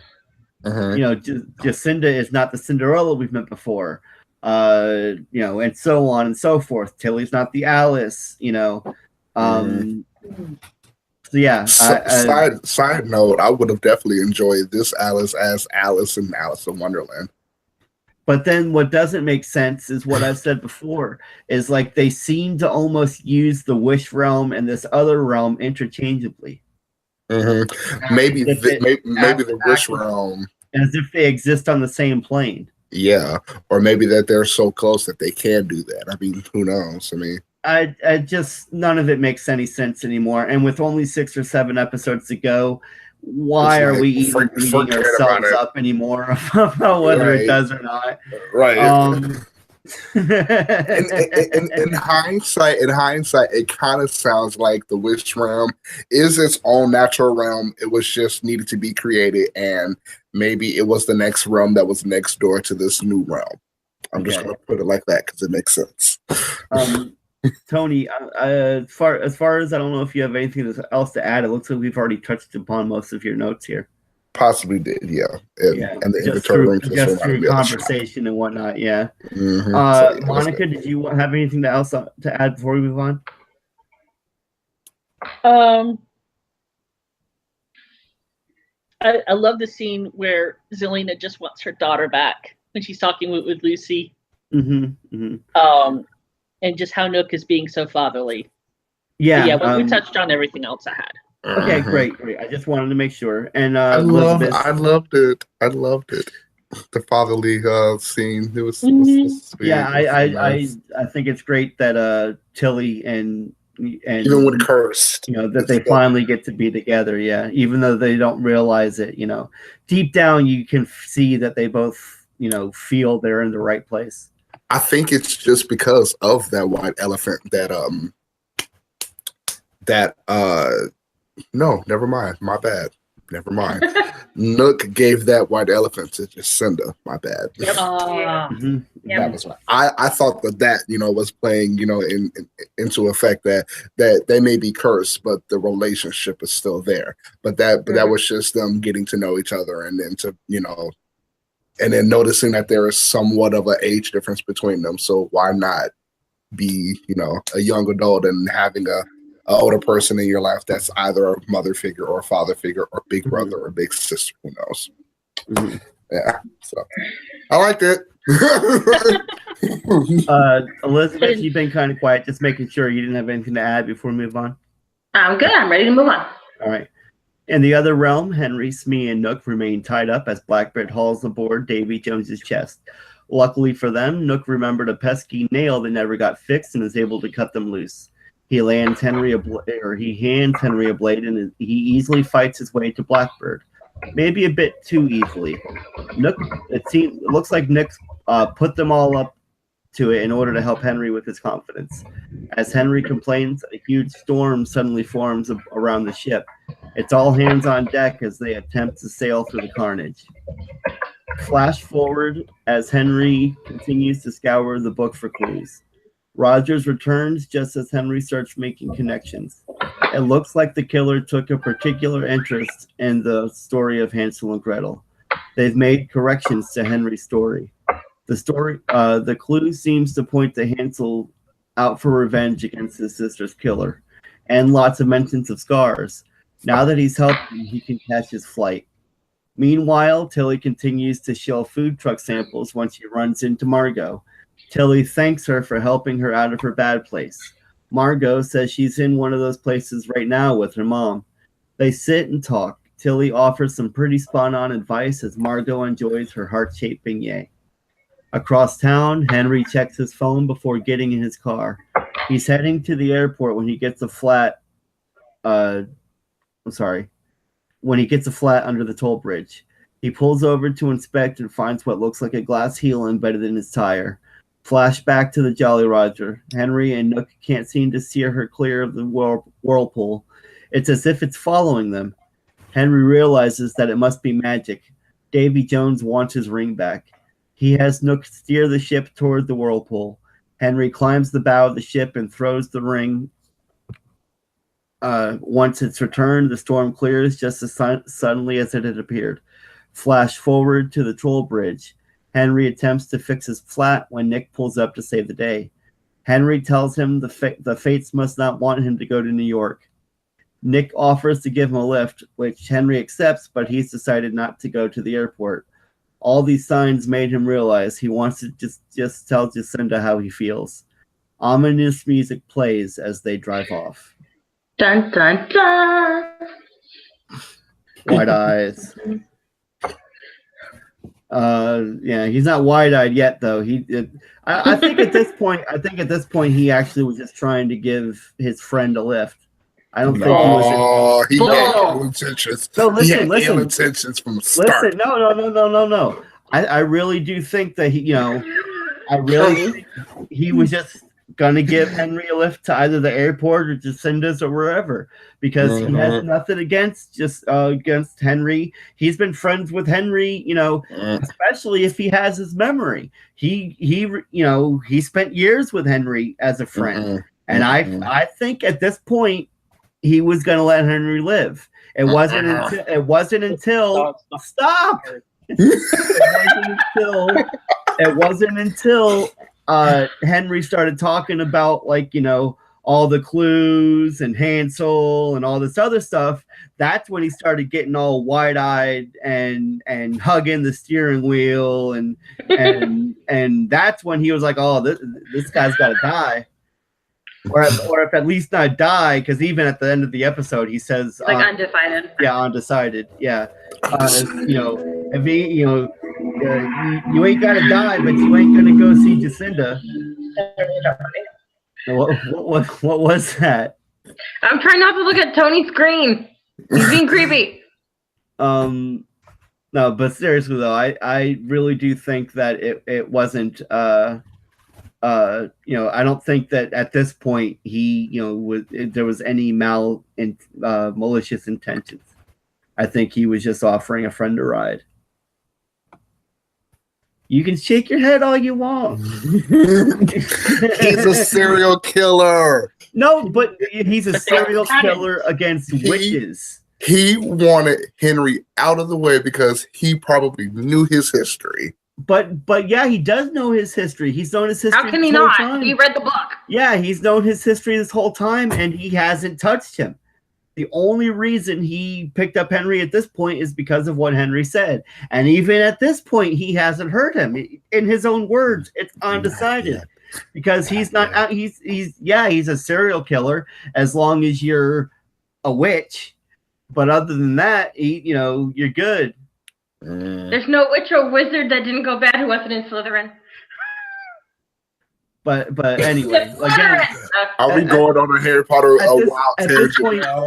Jacinda is not the Cinderella we've met before. And so on and so forth. Tilly's not the Alice. So yeah. Side note: I would have definitely enjoyed this Alice as Alice in Alice in Wonderland. But then what doesn't make sense is what I've said before, is like they seem to almost use the Wish realm and this other realm interchangeably. Maybe the Wish realm, as if they exist on the same plane. Yeah, or maybe that they're so close that they can do that. I mean, who knows? I mean, I just none of it makes any sense anymore. And with only 6 or 7 episodes to go, why are we even beating ourselves up anymore about whether it does or not? Right. In hindsight, it kind of sounds like the Wish Realm is its own natural realm. It was just needed to be created, and maybe it was the next realm that was next door to this new realm. I'm just going to put it like that because it makes sense. Tony, as far as I don't know if you have anything else to add. It looks like we've already touched upon most of your notes here. Possibly did, yeah. And the inventory room just through conversation and whatnot, yeah. Mm-hmm. Monica, did you have anything else to add before we move on? I love the scene where Zelena just wants her daughter back when she's talking with Lucy. Mm-hmm. Mm-hmm. And just how Nook is being so fatherly. Yeah. But yeah, we touched on everything else I had. Okay, great. I just wanted to make sure. And I loved it. The fatherly scene. It was sweet. Yeah, I think it's great that Tilly and even when cursed, that they finally get to be together. Yeah, even though they don't realize it, deep down you can see that they both, feel they're in the right place. I think it's just because of that white elephant that no, never mind. My bad. Never mind. Nook gave that white elephant to Jacinda. My bad. Yep. That was I thought that was playing into effect that they may be cursed, but the relationship is still there. But that was just them getting to know each other, and then and then noticing that there is somewhat of an age difference between them. So why not be a young adult and having a older person in your life that's either a mother figure or a father figure or big brother or big sister, who knows. Yeah, so I liked it. Elizabeth, you've been kind of quiet, just making sure you didn't have anything to add before we move on. I'm good. I'm ready to move on. All right. In the other realm, Henry, Smee, and Nook remain tied up as Blackbeard hauls aboard Davy Jones's chest. Luckily for them, Nook remembered a pesky nail that never got fixed and is able to cut them loose. He hands Henry a blade, and he easily fights his way to Blackbeard. Maybe a bit too easily. It looks like Nook put them all up to it in order to help Henry with his confidence. As Henry complains, a huge storm suddenly forms around the ship. It's all hands on deck as they attempt to sail through the carnage. Flash forward as Henry continues to scour the book for clues. Rogers returns just as Henry starts making connections. It looks like the killer took a particular interest in the story of Hansel and Gretel. They've made corrections to Henry's story. The clue seems to point to Hansel out for revenge against his sister's killer, and lots of mentions of scars. Now that he's helping, he can catch his flight. Meanwhile, Tilly continues to shell food truck samples when she runs into Margot. Tilly thanks her for helping her out of her bad place. Margot says she's in one of those places right now with her mom. They sit and talk. Tilly offers some pretty spot-on advice as Margot enjoys her heart-shaped beignet. Across town, Henry checks his phone before getting in his car. He's heading to the airport when he gets a flat under the toll bridge. He pulls over to inspect and finds what looks like a glass heel embedded in his tire. Flashback to the Jolly Roger. Henry and Nook can't seem to steer her clear of the whirlpool. It's as if it's following them. Henry realizes that it must be magic. Davy Jones wants his ring back. He has Nook steer the ship toward the whirlpool. Henry climbs the bow of the ship and throws the ring. Once it's returned, the storm clears just as suddenly as it had appeared. Flash forward to the troll bridge. Henry attempts to fix his flat when Nick pulls up to save the day. Henry tells him the fates must not want him to go to New York. Nick offers to give him a lift, which Henry accepts, but he's decided not to go to the airport. All these signs made him realize he wants to just tell Jacinda how he feels. Ominous music plays as they drive off. Dun, dun, dun. White eyes. Yeah, he's not wide-eyed yet, though. I think at this point, he actually was just trying to give his friend a lift. I don't think he was. He had No. ill intentions. No, He had listen. ill intentions from the start. Listen, no. I really do think that I really think he was just gonna give Henry a lift to either the airport or to Cinda's or wherever, because he has nothing against Henry. He's been friends with Henry, especially if he has his memory. He spent years with Henry as a friend, and I think at this point he was gonna let Henry live. It wasn't until stop. It wasn't until Henry started talking about all the clues and Hansel and all this other stuff. That's when he started getting all wide-eyed and hugging the steering wheel and that's when he was like, oh, this guy's got to die. Or if at least not die, because even at the end of the episode, he says undecided. Yeah, undecided. Yeah, if he, you ain't gotta die, but you ain't gonna go see Jacinda. What was that? I'm trying not to look at Tony's screen. He's being creepy. No, but seriously though, I really do think that it wasn't. I don't think that at this point there was any malicious intentions. I think he was just offering a friend a ride. You can shake your head all you want. He's a serial killer. No, but he's a serial killer against witches. He wanted Henry out of the way because he probably knew his history. But yeah, he does know his history. He's known his history. How can he not? He read the book. Yeah, he's known his history this whole time, and he hasn't touched him. The only reason he picked up Henry at this point is because of what Henry said. And even at this point, he hasn't hurt him. In his own words, it's undecided. Because he's not out. He's a serial killer as long as you're a witch. But other than that, you're good. There's no witch or wizard that didn't go bad who wasn't in Slytherin. But anyway, again, are we going on a Harry Potter wild tangent now?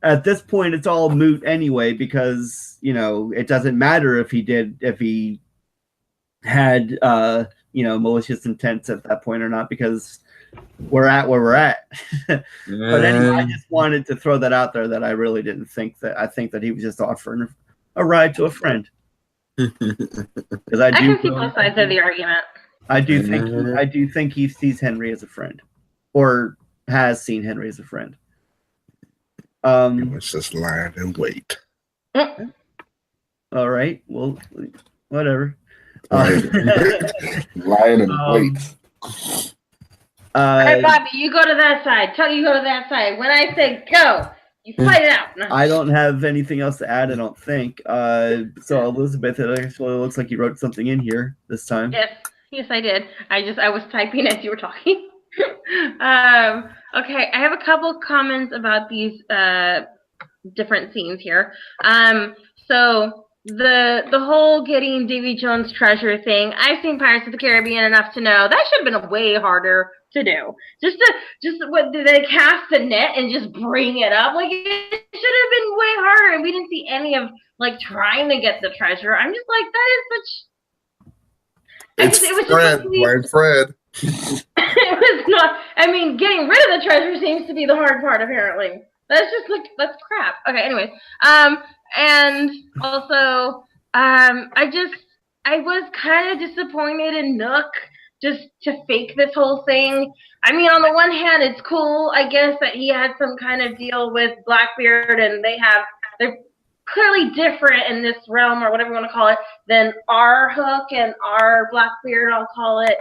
At this point, it's all moot anyway, because it doesn't matter if he had malicious intents at that point or not, because we're at where we're at. But anyway, I just wanted to throw that out there, that I really didn't think that. I think that he was just offering a ride to a friend. Because I can see both sides of the argument. I do think he sees Henry as a friend, or has seen Henry as a friend. Let's just lie and wait. All right. Well, whatever. Lying and wait. All right, Bobby, you go to that side. Tell you go to that side. When I say go, you fight it out. No. I don't have anything else to add, I don't think. So Elizabeth, it actually looks like you wrote something in here this time. Yes, I did. I was typing as you were talking. Okay, I have a couple comments about these different scenes here. So the whole getting Davy Jones' treasure thing, I've seen Pirates of the Caribbean enough to know that should have been way harder to do. Just what did they cast the net and just bring it up? Like, it should have been way harder, and we didn't see any of trying to get the treasure. I'm just like, that is such. It was Fred. Blame Fred. It was not. I mean, getting rid of the treasure seems to be the hard part, apparently. That's that's crap. Okay, anyways. And also, I was kind of disappointed in Nook just to fake this whole thing. I mean, on the one hand, it's cool, I guess, that he had some kind of deal with Blackbeard, and they're clearly different in this realm, or whatever you want to call it, than our Hook and our Blackbeard, I'll call it,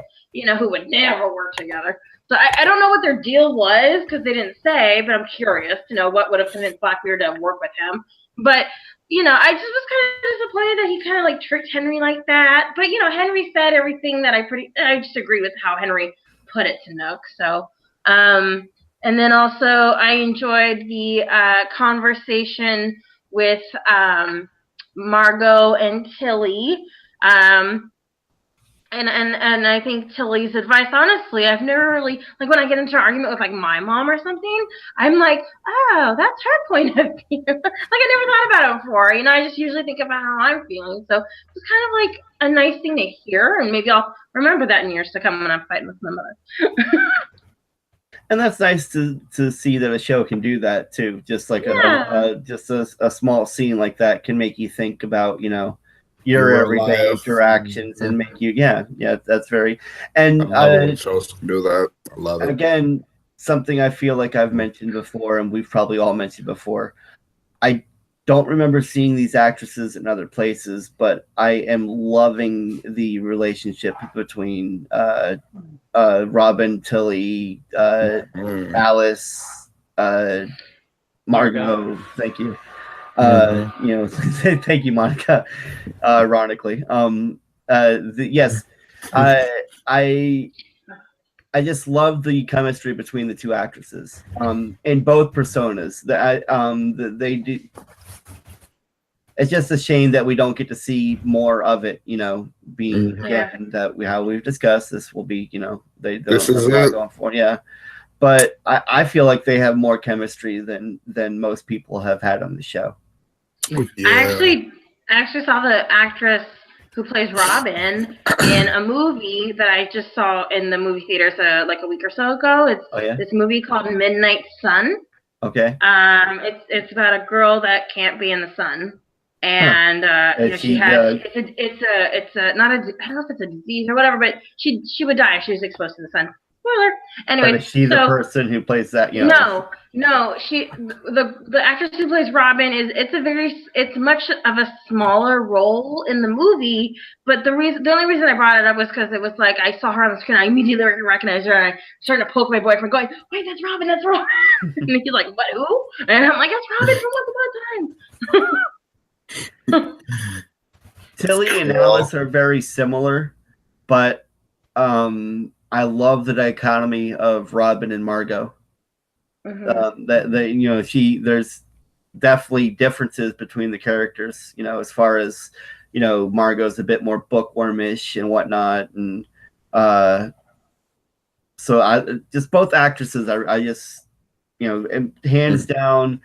who would never work together. So I don't know what their deal was, because they didn't say, but I'm curious to know what would have convinced Blackbeard to work with him. But, I just was kind of disappointed that he kind of tricked Henry like that. But, Henry said everything that I just agree with how Henry put it to Nook. So, and then also I enjoyed the conversation with Margot and Tilly. And I think Tilly's advice, honestly, I've never really, like when I get into an argument with like my mom or something, I'm like, oh, that's her point of view. Like I never thought about it before. I just usually think about how I'm feeling. So it's kind of like a nice thing to hear, and maybe I'll remember that in years to come when I'm fighting with my mother. And that's nice to see that a show can do that too. Just like just a small scene like that can make you think about, your everyday interactions and make you, that's very, and I love when shows can do that. I love it. Again, something I feel like I've mentioned before, and we've probably all mentioned before. I don't remember seeing these actresses in other places, but I am loving the relationship between Robin, Tilly, Alice, Margot. Thank you. Thank you, Monica. Ironically, yes, I just love the chemistry between the two actresses in both personas. They do. It's just a shame that we don't get to see more of it. Being again that how we've discussed, this will be this is it going forward. Yeah. But I feel like they have more chemistry than most people have had on the show. Yeah. I actually saw the actress who plays Robin in a movie that I just saw in the movie theaters like a week or so ago. It's this movie called Midnight Sun. Okay. It's about a girl that can't be in the sun, and she has it's a not a I don't know if it's a disease or whatever, but she would die if she was exposed to the sun. Spoiler. Anyway, but is she the person who plays that? No. She the actress who plays Robin it's much of a smaller role in the movie. But the only reason I brought it up was because it was like I saw her on the screen. I immediately recognized her, and I started to poke my boyfriend, going, "Wait, that's Robin! That's Robin!" And he's like, "What? Who?" And I'm like, "That's Robin from Once Upon a Time." Tilly and Alice are very similar, but I love the dichotomy of Robin and Margot. There's definitely differences between the characters. As far as Margot's a bit more bookwormish and whatnot, and so I just both actresses. I just hands down,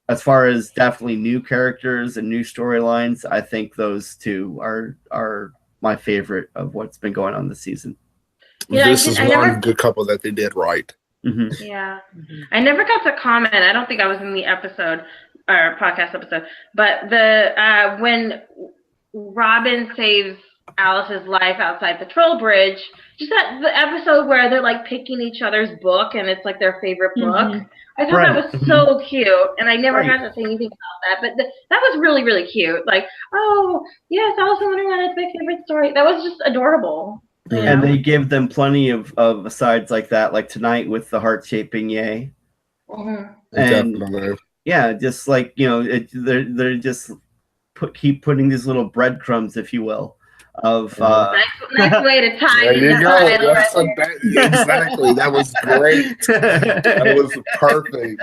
as far as definitely new characters and new storylines, I think those two are my favorite of what's been going on this season. This is one good couple that they did right. Mm-hmm. Yeah. I never got to comment. I don't think I was in the episode or podcast episode, but when Robin saves Alice's life outside the troll bridge, just the episode where they're like picking each other's book and it's like their favorite book. I thought that was so cute, and I never got to say anything about that, but that was really, really cute. Like, oh, yes, Alice in Wonderland is my favorite story. That was just adorable. And they give them plenty of asides like that, like tonight with the heart-shaped beignet. Mm-hmm. And definitely. Yeah, just like, they're just keep putting these little breadcrumbs, if you will, of nice way to tie there you go. Exactly. That was great. That was perfect.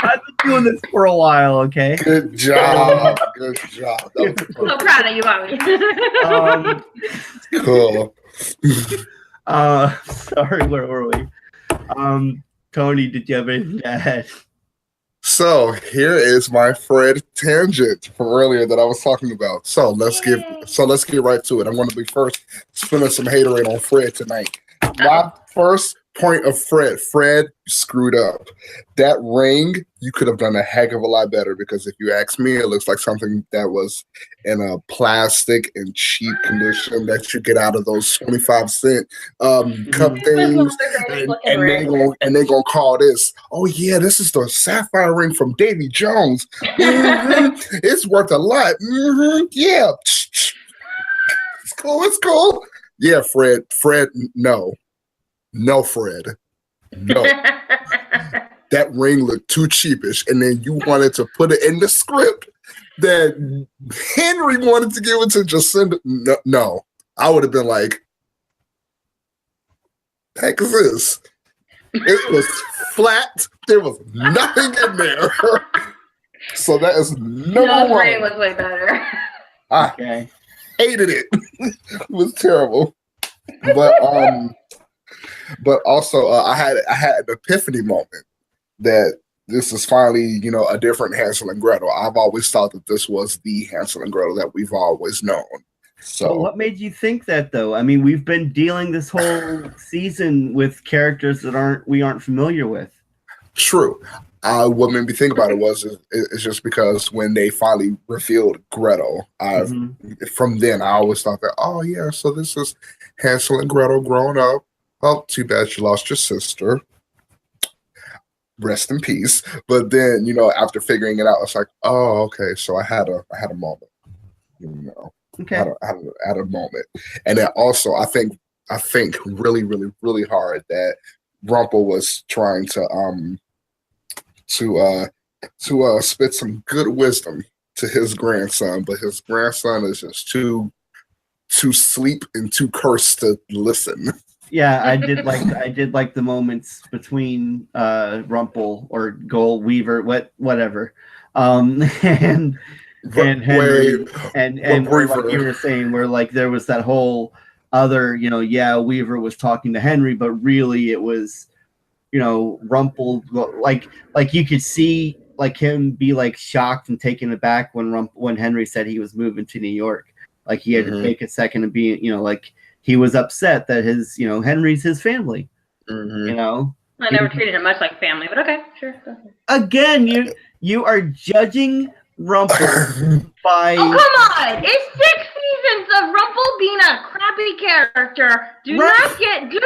I've been doing this for a while. Okay. Good job. Good job. So proud of you, Bobby. Cool. Sorry, where were we? Tony, did you have anything to add? So here is my Fred tangent from earlier that I was talking about. So let's get right to it. I'm going to be first spinning some haterade on Fred tonight. My first point of Fred, you screwed up. That ring, you could have done a heck of a lot better, because if you ask me, it looks like something that was in a plastic and cheap condition that you get out of those 25-cent cup things, and they're gonna call this, oh yeah, this is the sapphire ring from Davy Jones. It's worth a lot. Yeah, it's cool. Yeah, Fred, no, Fred, no. That ring looked too cheapish, and then you wanted to put it in the script that Henry wanted to give it to Jacinda. No. I would have been like, heck is this? It was flat. There was nothing in there. So that is number No, one. Gray was way better. I Okay. hated it. It was terrible. But also I had an epiphany moment that this is finally, a different Hansel and Gretel. I've always thought that this was the Hansel and Gretel that we've always known. So Well, what made you think that, though? I mean, we've been dealing this whole season with characters that we aren't familiar with. True. What made me think about it was it's just because when they finally revealed Gretel, from then I always thought that, oh yeah, so this is Hansel and Gretel growing up. Oh, too bad you lost your sister. Rest in peace. But then, after figuring it out, it's like, oh, okay. So I had a moment. Okay. I had a moment, and then also I think really, really, really hard that Rumpel was trying to spit some good wisdom to his grandson, but his grandson is just too sleep and too cursed to listen. Yeah, I did like the moments between Rumpel or Gold Weaver, whatever, and Henry and where, like you were saying, where like there was that whole other, Weaver was talking to Henry, but really it was, Rumpel, like you could see like him be like shocked and taken aback when Henry said he was moving to New York. Like he had to take a second to be, like he was upset that his, Henry's his family. I never treated him much like family, but okay, sure. Again, you are judging Rumpel by. Oh come on! It's 6 seasons of Rumpel being a crappy character. Do not sit on your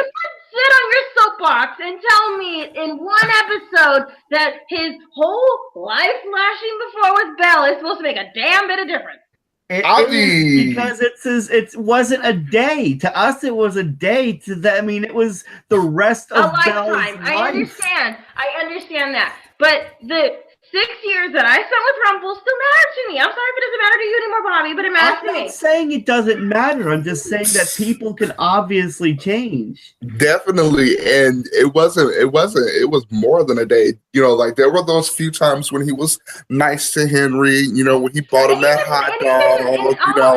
soapbox and tell me in one episode that his whole life flashing before with Belle is supposed to make a damn bit of difference. Because it wasn't a day. To us, it was a day. To them, I mean, it was the rest of Belle's life. I understand that. But the 6 years that I spent with Rumpel still matter to me. I'm sorry if it doesn't matter to you anymore, Bobby, but it matters to me. I'm not saying it doesn't matter. I'm just saying that people can obviously change. Definitely, and it was more than a day. Like there were those few times when he was nice to Henry, when he bought him that hot dog.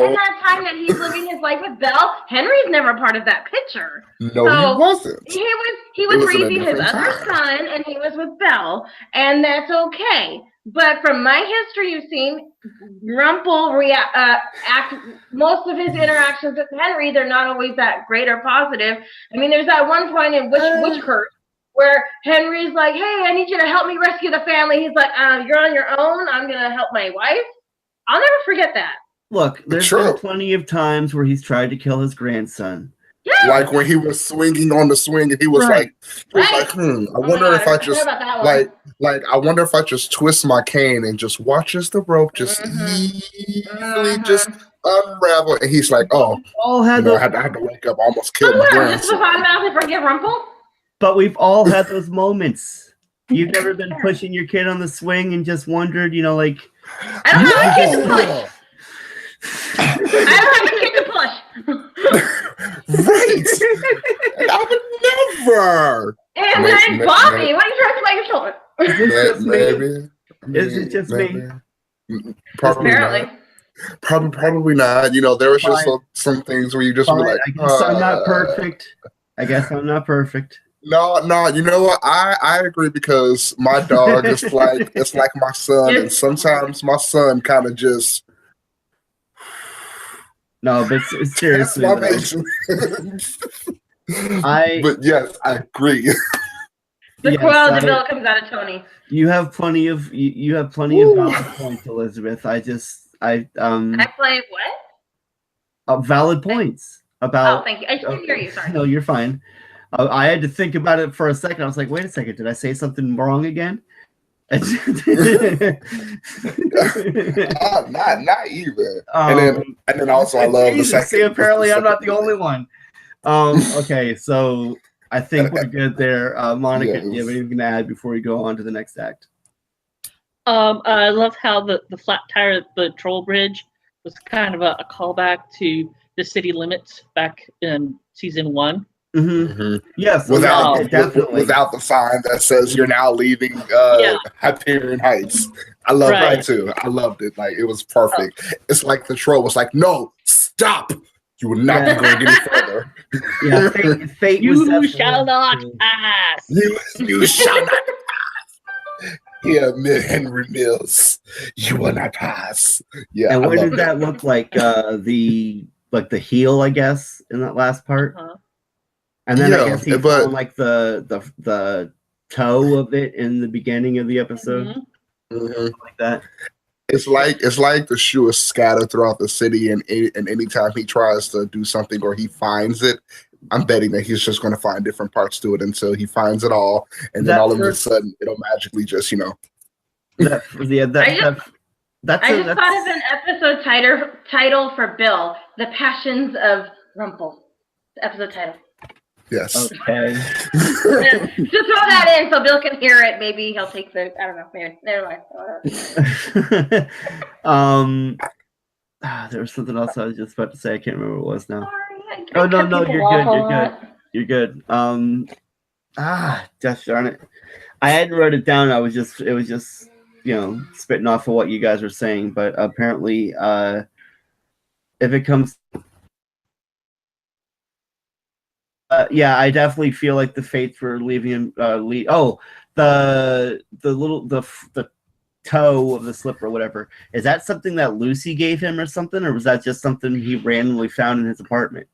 In that time that he's living his life with Belle, Henry's never part of that picture. No, he wasn't. He was raising his other son, and he was with Belle, and that's okay. But from my history, you've seen Rumpel act. Most of his interactions with Henry, they're not always that great or positive. I mean, there's that one point in Witch Curse where Henry's like, "Hey, I need you to help me rescue the family." He's like, "You're on your own. I'm gonna help my wife." I'll never forget that. Look, there's been plenty of times where he's tried to kill his grandson. Yeah. Like when he was swinging on the swing, and he was like, I wonder if I just I wonder if I just twist my cane and just watch as the rope just easily just unravel. And he's like, I had to wake up, almost killed my grandson. To forgive Rumpel? But we've all had those moments. You've never been pushing your kid on the swing and just wondered, like. I don't have a kid to push. I don't have a kid to push. Right. I would never. And then Bobby, what are you trying to play your shoulder? Is it just me? Probably Apparently. Not. Probably not. There was just some things where you just were like, I guess I'm not perfect. No, you know what? I agree because my dog is it's like my son, and sometimes my son kind of just. No, but seriously, but yes, I agree. The Cruella de Vil comes out of Tony. You have plenty of valid points, Elizabeth. I play what? Valid points about. Oh, thank you. I didn't hear you. Sorry. No, you're fine. I had to think about it for a second. I was like, wait a second, did I say something wrong again? Not even. And then also I love the second. See, apparently I'm not the only one. Okay, so I think we're good there. Monica, do you have anything to add before we go on to the next act? I love how the flat tire at the troll bridge was kind of a callback to the city limits back in season 1. Yes, definitely without the sign that says you're now leaving Hyperion Heights. I love that too. I loved it. Like it was perfect. It's like the troll was like, "No, stop! You will not be going any further." Yeah, fate you shall not pass. You shall not pass. Yeah, Henry Mills, you will not pass. Yeah, and what did that look like? The heel, I guess, in that last part. And then I guess he found like the toe of it in the beginning of the episode, like that. It's like the shoe is scattered throughout the city, and anytime he tries to do something or he finds it, I'm betting that he's just going to find different parts to it until he finds it all, and then all of a sudden it'll magically just I just thought of an episode title for Bill: "The Passions of Rumpel." The episode title. Yes. Okay. Just throw that in so Bill can hear it. Maybe he'll take the. I don't know. Maybe. Never mind. There was something else I was just about to say. I can't remember what it was now. Sorry, Oh no, you're good. Gosh darn it! I hadn't wrote it down. It was just spitting off of what you guys were saying. But apparently, if it comes. I definitely feel like the fates were leaving him. The toe of the slipper, or whatever. Is that something that Lucy gave him, or something, or was that just something he randomly found in his apartment?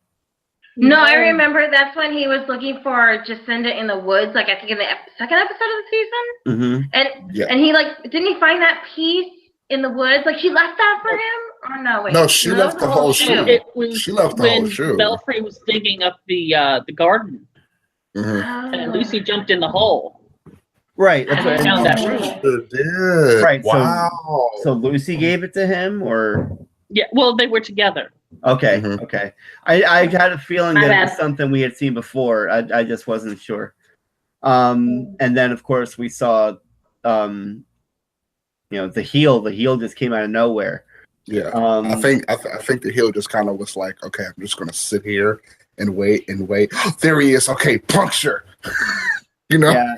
No, I remember that's when he was looking for Jacinda in the woods. Like I think in the second episode of the season, and he didn't he find that piece in the woods? Like she left that for him. Oh no, wait. No, she left the whole shoe. She left the whole shoe. Belfry was digging up the garden, and Lucy jumped in the hole. Right, that's what I found that room. Right. Wow. So Lucy gave it to him, or well, they were together. Okay. Okay. I had a feeling that it was something we had seen before. I just wasn't sure. And then of course we saw, the heel. The heel just came out of nowhere. Yeah, I think the heel just kind of was like, okay, I'm just gonna sit here and wait. There he is. Okay, puncture. Yeah.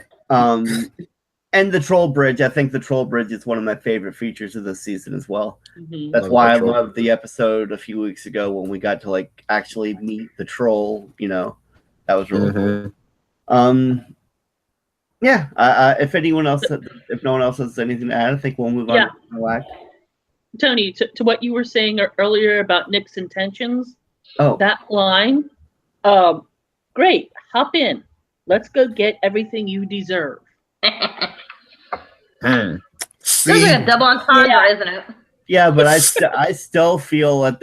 And the troll bridge. I think the troll bridge is one of my favorite features of this season as well. That's why I loved the episode a few weeks ago when we got to actually meet the troll. That was really cool. If no one else has anything to add, I think we'll move on. Tony, to what you were saying earlier about Nick's intentions. That line. Great, hop in. Let's go get everything you deserve. Sounds like a double entendre, isn't it? Yeah, but I still feel that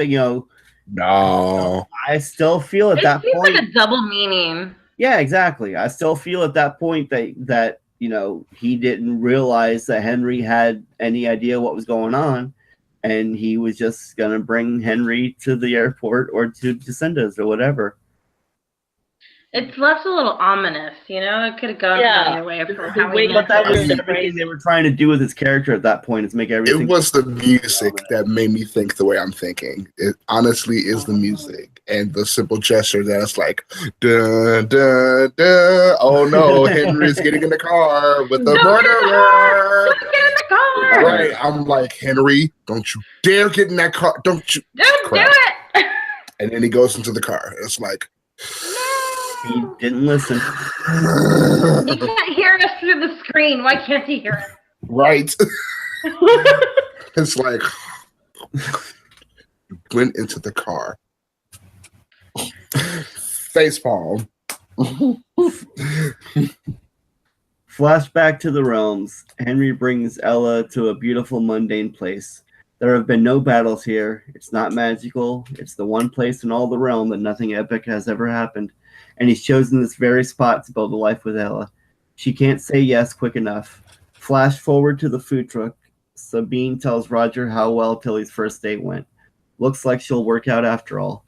no. I still feel at that point. It seems like a double meaning. Yeah, exactly. I still feel at that point that he didn't realize that Henry had any idea what was going on, and he was just gonna bring Henry to the airport or to Jacinda's or whatever. It's left a little ominous, It could have gone either way. But that was everything they were trying to do with his character at that point, is make everything. It was the music that made me think the way I'm thinking. It honestly is the music and the simple gesture that it's like, duh, duh, duh. Oh no, Henry's getting in the car with the murderer. Get in the car. Right. I'm like, Henry, don't you dare get in that car. Don't you do it. And then he goes into the car. It's like, he didn't listen. He can't hear us through the screen. Why can't he hear us? Right. It's like, went into the car. Facepalm. Flashback to the realms. Henry brings Ella to a beautiful mundane place. There have been no battles here. It's not magical. It's the one place in all the realm that nothing epic has ever happened. And he's chosen this very spot to build a life with Ella. She can't say yes quick enough. Flash forward to the food truck. Sabine tells Roger how well Tilly's first date went. Looks like she'll work out after all.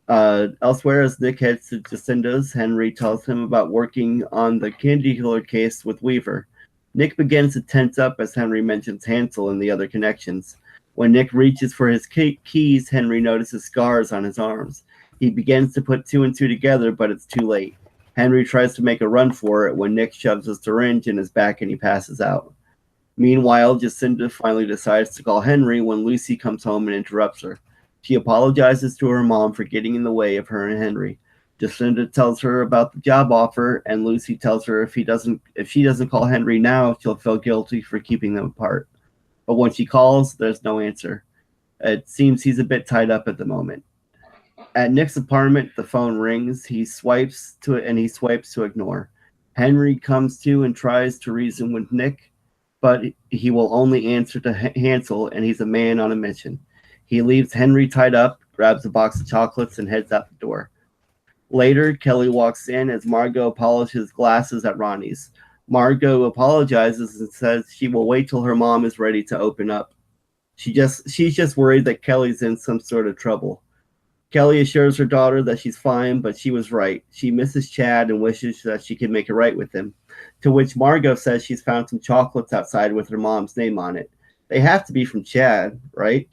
Elsewhere, as Nick heads to Jacinda's, Henry tells him about working on the candy killer case with Weaver. Nick begins to tense up as Henry mentions Hansel and the other connections. When Nick reaches for his keys, Henry notices scars on his arms. He begins to put two and two together, but it's too late. Henry tries to make a run for it when Nick shoves a syringe in his back and he passes out. Meanwhile, Jacinda finally decides to call Henry when Lucy comes home and interrupts her. She apologizes to her mom for getting in the way of her and Henry. Jacinda tells her about the job offer, and Lucy tells her if she doesn't call Henry now, she'll feel guilty for keeping them apart. But when she calls, there's no answer. It seems he's a bit tied up at the moment. At Nick's apartment, the phone rings. He swipes to it, and he swipes to ignore. Henry comes to and tries to reason with Nick, but he will only answer to Hansel, and he's a man on a mission. He leaves Henry tied up, grabs a box of chocolates, and heads out the door. Later, Kelly walks in as Margot polishes glasses at Ronnie's. Margot apologizes and says she will wait till her mom is ready to open up. She's just worried that Kelly's in some sort of trouble. Kelly assures her daughter that she's fine, but she was right. She misses Chad and wishes that she could make it right with him. To which Margot says she's found some chocolates outside with her mom's name on it. They have to be from Chad, right?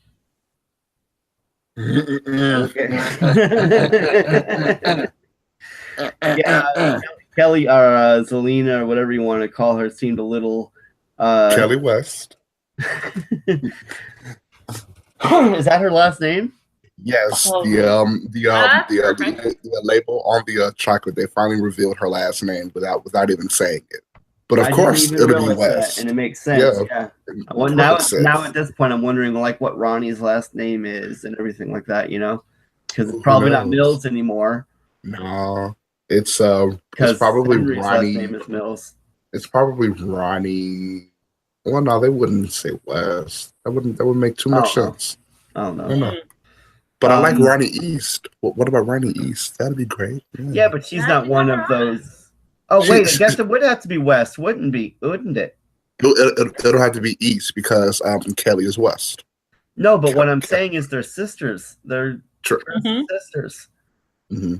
Okay. Yeah, Kelly or Zelina or whatever you want to call her seemed a little Kelly West. Is that her last name? Yes, Oh. the label on the chocolate, they finally revealed her last name without even saying it. But of course, didn't even it'll be realize West. that, and it makes sense. Yeah. Well, now at this point, I'm wondering like what Ronnie's last name is and everything like that. You know, because it's probably not Mills anymore. No, it's probably Henry's Ronnie. Last name is Mills. It's probably Ronnie. Well, no, they wouldn't say West. That would make too much sense. I don't know. I don't know. But I like Ronnie East. What about Ronnie East? That'd be great. Yeah, but she's not one of those. Oh wait, I guess it would have to be West, wouldn't it? It'll have to be East because Kelly is West. No, but what I'm saying is they're sisters. They're sisters. Mm-hmm.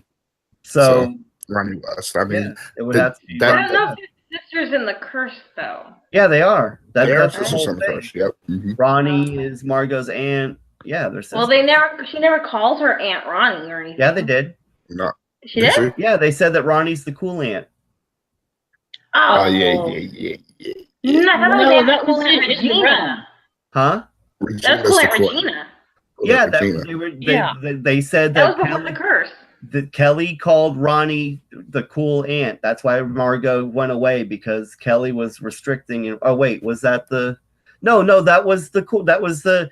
So Ronnie West. I mean, it would have to be. I don't know if they're sisters in the curse though. Yeah, they are. They are that's the sisters whole in the thing. curse. Yep. Mm-hmm. Ronnie is Margot's aunt. Yeah, they're sisters. Well, she never called her Aunt Ronnie or anything. Yeah, they did. No. She did? Yeah, they said that Ronnie's the cool aunt. Oh, yeah. No, that was Aunt Regina. Huh? That's cool Aunt Regina. Yeah, Regina. They said That that was before the curse. that Kelly called Ronnie the cool aunt. That's why Margot went away, because Kelly was restricting. Oh wait, was that the? No, that was the cool. That was the.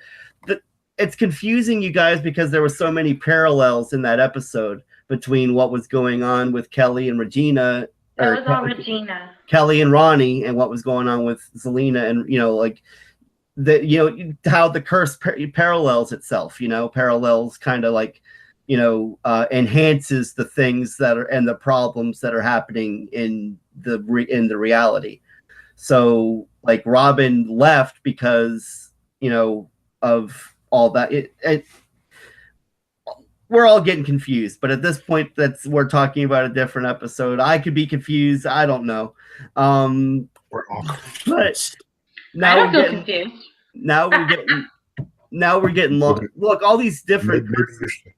It's confusing, you guys, because there were so many parallels in that episode between what was going on with Kelly and Regina. That was all Regina. Kelly and Ronnie, and what was going on with Zelina, and how the curse parallels itself. Parallels kind of like. Enhances the things that are and the problems that are happening in the reality. So like Robin left because of all that. We're all getting confused, but at this point we're talking about a different episode. I could be confused. I don't know. We're all confused. But I don't feel confused. Now we're getting long. Look, all these different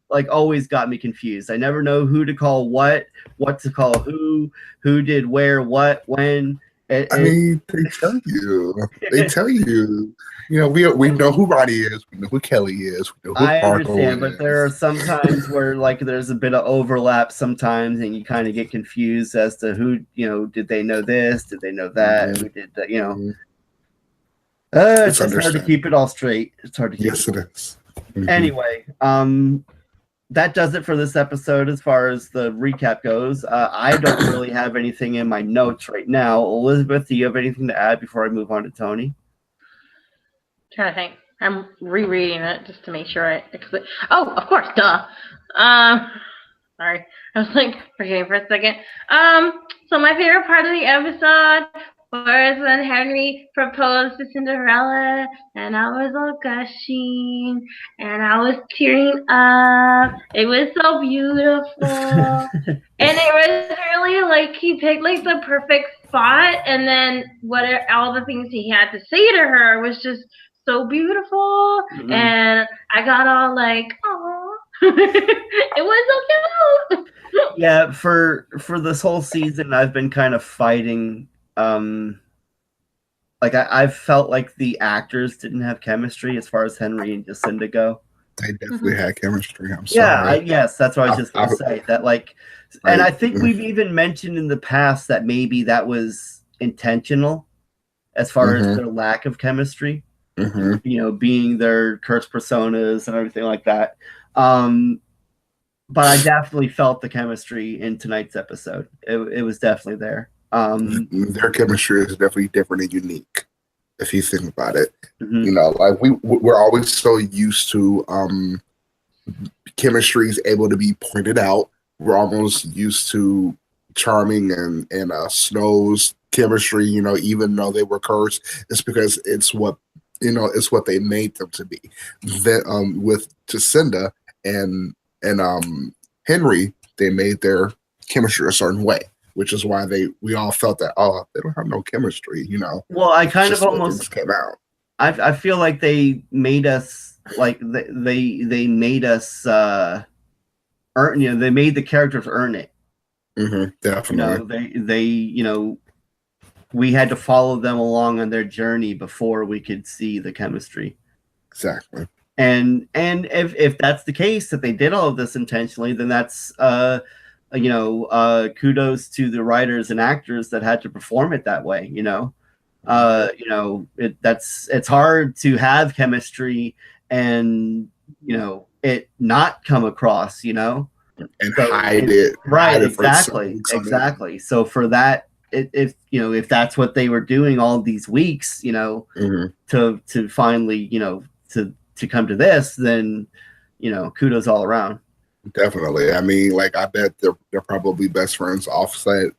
like always got me confused. I never know who to call what to call who did where, what, when. I mean, they tell you. They tell you. We know who Ronnie is. We know who Kelly is. We know who I Margot understand, is. but there are some times where like there's a bit of overlap sometimes, and you kind of get confused as to who did they know this? Did they know that? Mm-hmm. Who did that? Mm-hmm. It's just hard to keep it all straight. It's hard to keep it is. Mm-hmm. Anyway, that does it for this episode as far as the recap goes. I don't really have anything in my notes right now. Elizabeth, do you have anything to add before I move on to Tony? Trying to think. I'm rereading it just to make sure Oh, of course, duh. Sorry. I was like forgetting for a second. So my favorite part of the episode was when Henry proposed to Cinderella, and I was all gushing, and I was tearing up. It was so beautiful. And it was really like he picked like the perfect spot, and then all the things he had to say to her was just so beautiful. Mm-hmm. And I got all like, oh. It was so cute. Yeah, for this whole season, I've been kind of fighting. Like I've felt like the actors didn't have chemistry as far as Henry and Jacinda go. They definitely had chemistry. I'm Yeah, sorry. yes, that's what I was just going to say. That like, and I think we've even mentioned in the past that maybe that was intentional, as far as their lack of chemistry. You know, being their cursed personas and everything like that. But I definitely felt the chemistry in tonight's episode. It was definitely there. Their chemistry is definitely different and unique, if you think about it. Mhm. You know, like we're always so used to chemistry is able to be pointed out. We're almost used to Charming and Snow's chemistry. You know, even though they were cursed, it's because it's what it's what they made them to be. Then with Jacinda and Henry, they made their chemistry a certain way, which is why we all felt that they don't have no chemistry, you know. Well, I kind Just of the way almost things came out. I feel like they made us like they made us earn, you know, they made the characters earn it. You Definitely. know, they we had to follow them along on their journey before we could see the chemistry. Exactly. And if that's the case, that they did all of this intentionally, then that's kudos to the writers and actors that had to perform it that way. It's hard to have chemistry and it not come across, and hide it. Right, hide it for exactly. So for that, if that's what they were doing all these weeks, to finally, to come to this, then kudos all around. Definitely. I mean, like, I bet they're probably best friends offset,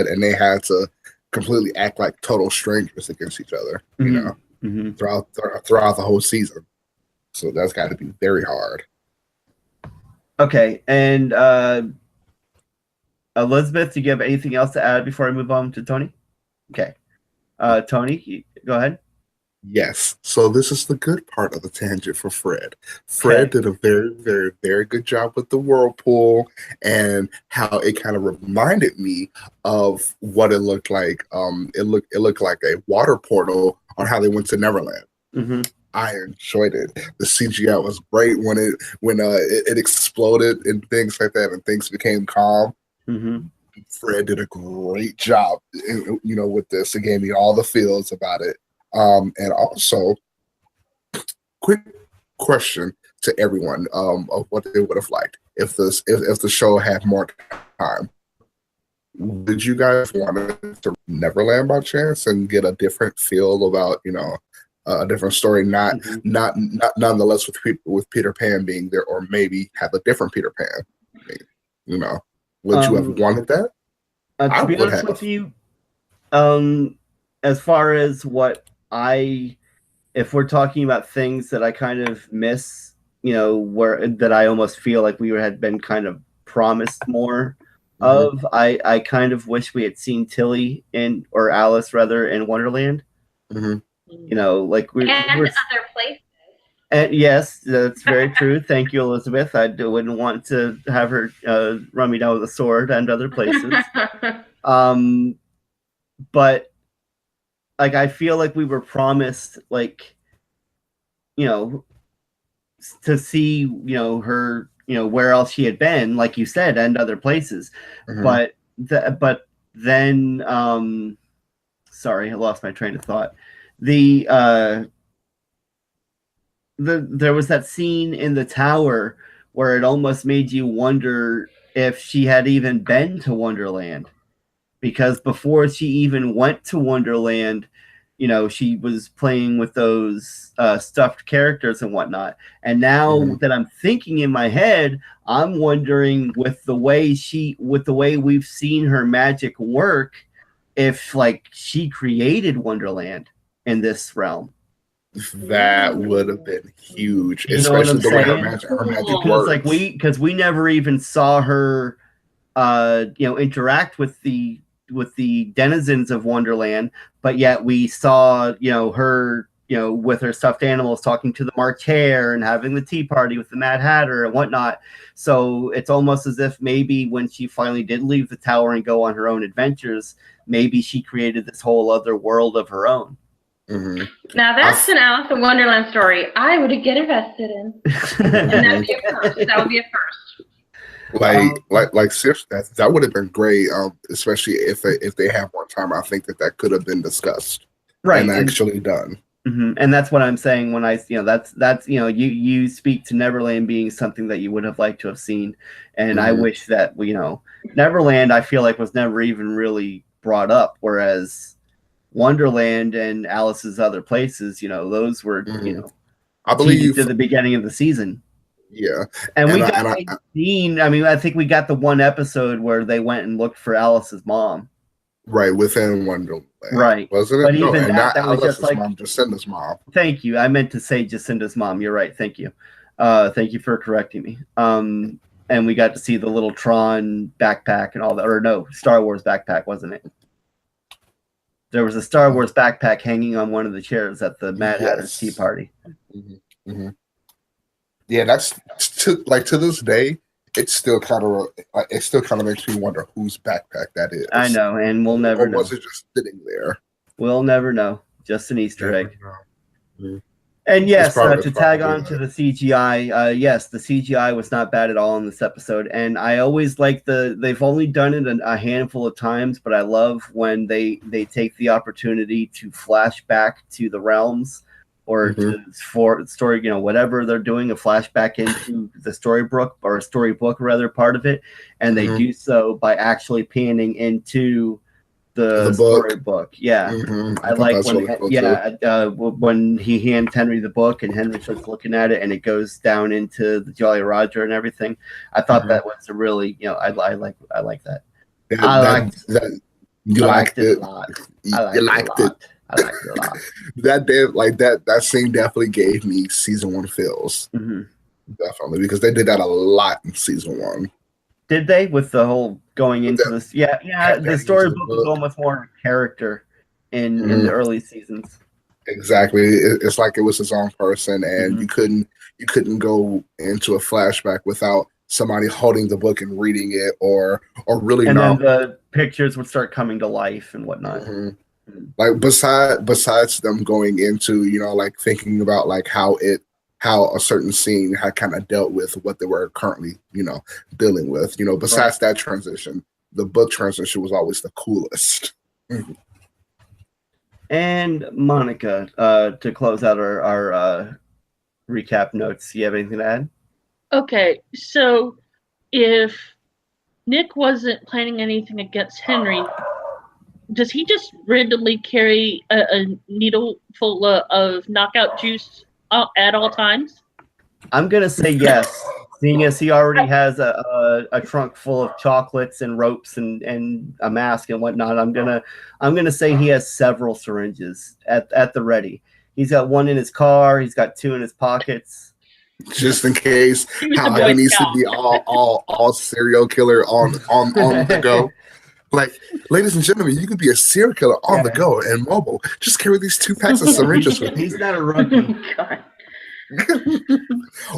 and they had to completely act like total strangers against each other, throughout the whole season. So that's got to be very hard. Okay, and Elizabeth, do you have anything else to add before I move on to Tony? Okay, Tony, go ahead. Yes. So this is the good part of the tangent for Fred. Fred did a very, very, very good job with the whirlpool and how it kind of reminded me of what it looked like. It looked like a water portal on how they went to Neverland. Mm-hmm. I enjoyed it. The CGI was great when it exploded and things like that, and things became calm. Mm-hmm. Fred did a great job, with this. It gave me all the feels about it. And also, quick question to everyone of what they would have liked if the show had more time. Did you guys want to Neverland by chance and get a different feel about a different story, not nonetheless with Peter Pan being there, or maybe have a different Peter Pan? Would you have wanted that? To be honest with you, as far as what if we're talking about things that I kind of miss, that I almost feel like we had been kind of promised more of, I kind of wish we had seen Tilly or Alice rather in Wonderland. Like we're other places. And yes, that's very true. Thank you, Elizabeth. I wouldn't want to have her run me down with a sword and other places. But like, I feel like we were promised, like, to see, her, where else she had been, like you said, and other places. But then, sorry, I lost my train of thought. There was that scene in the tower where it almost made you wonder if she had even been to Wonderland. Because before she even went to Wonderland, she was playing with those stuffed characters and whatnot. And now that I'm thinking in my head, I'm wondering with the way we've seen her magic work, if like she created Wonderland in this realm. That would have been huge, especially the way her magic works. Because we never even saw her, interact with the denizens of Wonderland, but yet we saw, her, with her stuffed animals, talking to the March Hare and having the tea party with the Mad Hatter and whatnot. So it's almost as if maybe when she finally did leave the tower and go on her own adventures, maybe she created this whole other world of her own. Mm-hmm. Now that's an Alice in Wonderland story I would get invested in. And that'd be a first. That would be a first. Like seriously, that would have been great. Especially if they have more time, I think that could have been discussed, right, and actually done. Mm-hmm. And that's what I'm saying when I, that's you speak to Neverland being something that you would have liked to have seen, and I wish that Neverland, I feel like, was never even really brought up, whereas Wonderland and Alice's Other Places, those were I believe to the beginning of the season. Yeah, and we got a scene. I mean, I think we got the one episode where they went and looked for Alice's mom. Right, within Wonderland. Right. Wasn't it? But even that was just like mom, Jacinda's mom. Thank you. I meant to say Jacinda's mom. You're right. Thank you. Thank you for correcting me. And we got to see the little Tron backpack and all that. Or no, Star Wars backpack, wasn't it? There was a Star Wars backpack hanging on one of the chairs at the Mad Hatter's tea party. Mm-hmm. Mm-hmm. Yeah, that's to this day. It still kind of makes me wonder whose backpack that is. I know, and we'll never know. Or was it just sitting there? We'll never know. Just an Easter egg. Mm-hmm. And yes, to tag on to the CGI, yes, the CGI was not bad at all in this episode. And I always like they've only done it a handful of times, but I love when they take the opportunity to flash back to the realms or for story, whatever they're doing, a flashback into the Storybrooke or a storybook, rather, part of it. And they do so by actually panning into the storybook. Yeah. I like when, really cool when he hands Henry the book and Henry starts looking at it and it goes down into the Jolly Roger and everything. I thought that was a really, I like that. You liked it a lot. I liked it a lot. That scene definitely gave me season 1 feels. Definitely, because they did that a lot in season 1. Did they, with the whole going into this? Yeah. The storybook was almost more character in the early seasons. Exactly. It's like it was his own person, and you couldn't go into a flashback without somebody holding the book and reading it, or really. And then the pictures would start coming to life and whatnot. Like besides them going into like thinking about like how a certain scene had kind of dealt with what they were currently, dealing with. Besides that transition, the book transition was always the coolest. And Monica, to close out our recap notes, do you have anything to add? Okay, so if Nick wasn't planning anything against Henry, does he just randomly carry a needle full of knockout juice at all times? I'm gonna say yes, seeing as he already has a trunk full of chocolates and ropes and a mask and whatnot. I'm gonna say he has several syringes at the ready. He's got one in his car. He's got 2 in his pockets, just in case. How he needs to be all serial killer on the go. Like, ladies and gentlemen, you can be a serial killer on the go and mobile. Just carry these 2 packs of syringes with you. He's not a rookie.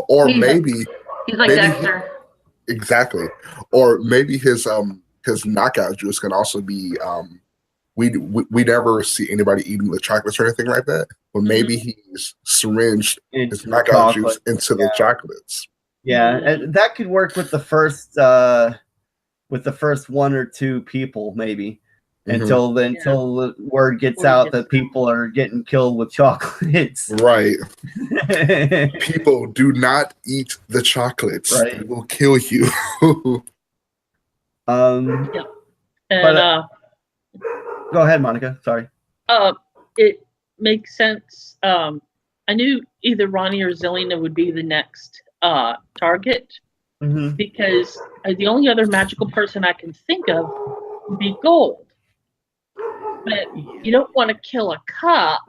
Or maybe he's like Dexter. Exactly. Or maybe his knockout juice can also be we never see anybody eating the chocolates or anything like that. But maybe he's syringed his knockout juice into the chocolates. Yeah, and that could work with the first 1 or 2 people, maybe. Until the word gets out that people are getting killed with chocolates. Right. People, do not eat the chocolates. Right. It will kill you. And go ahead, Monica. Sorry. It makes sense. I knew either Ronnie or Zelina would be the next target, because the only other magical person I can think of would be Gold. But you don't want to kill a cop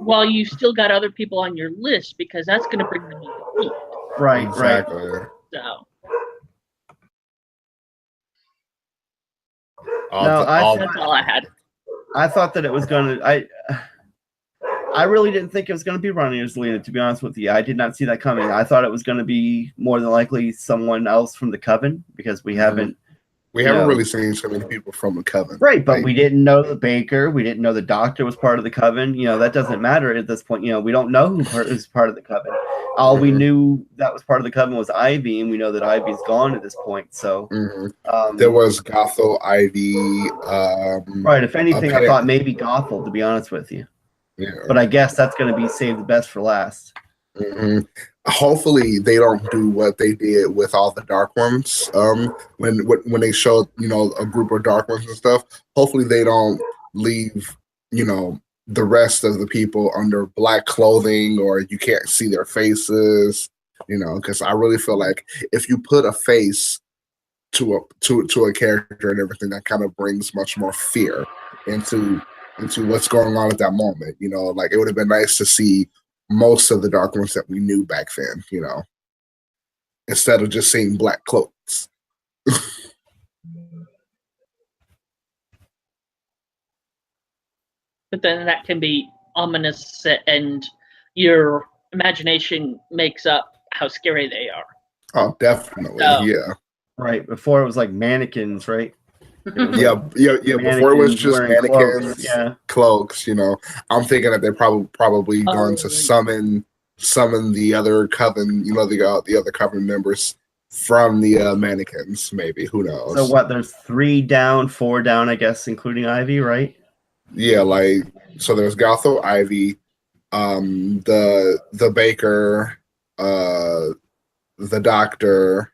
while you still got other people on your list, because that's going to bring them to heat. Right, exactly. So. That's all I had. I thought that it was going to. I really didn't think it was going to be Ronnie or Zelina, to be honest with you. I did not see that coming. I thought it was going to be more than likely someone else from the Coven, because we haven't really seen so many people from the Coven. Right, but we didn't know the Baker. We didn't know the Doctor was part of the Coven. That doesn't matter at this point. We don't know who's part of the Coven. All we knew that was part of the Coven was Ivy, and we know that Ivy's gone at this point. So there was Gothel, Ivy. Right, if anything, I thought maybe Gothel, to be honest with you. Yeah. But I guess that's going to be saved the best for last. Hopefully they don't do what they did with all the Dark Ones. When they showed a group of Dark Ones and stuff. Hopefully they don't leave the rest of the people under black clothing, or you can't see their faces. Because I really feel like if you put a face to a character and everything, that kind of brings much more fear into what's going on at that moment. Like it would have been nice to see most of the Dark Ones that we knew back then, instead of just seeing black cloaks. But then that can be ominous, and your imagination makes up how scary they are. Oh, definitely, yeah. Right, before it was like mannequins, right? Yeah. Before it was just mannequins, cloaks. I'm thinking that they're probably going to summon the other Coven, the other Coven members from the mannequins. Maybe, who knows? So what? There's 3 down, 4 down, I guess, including Ivy, right? Yeah, so there's Gothel, Ivy, the Baker, the Doctor.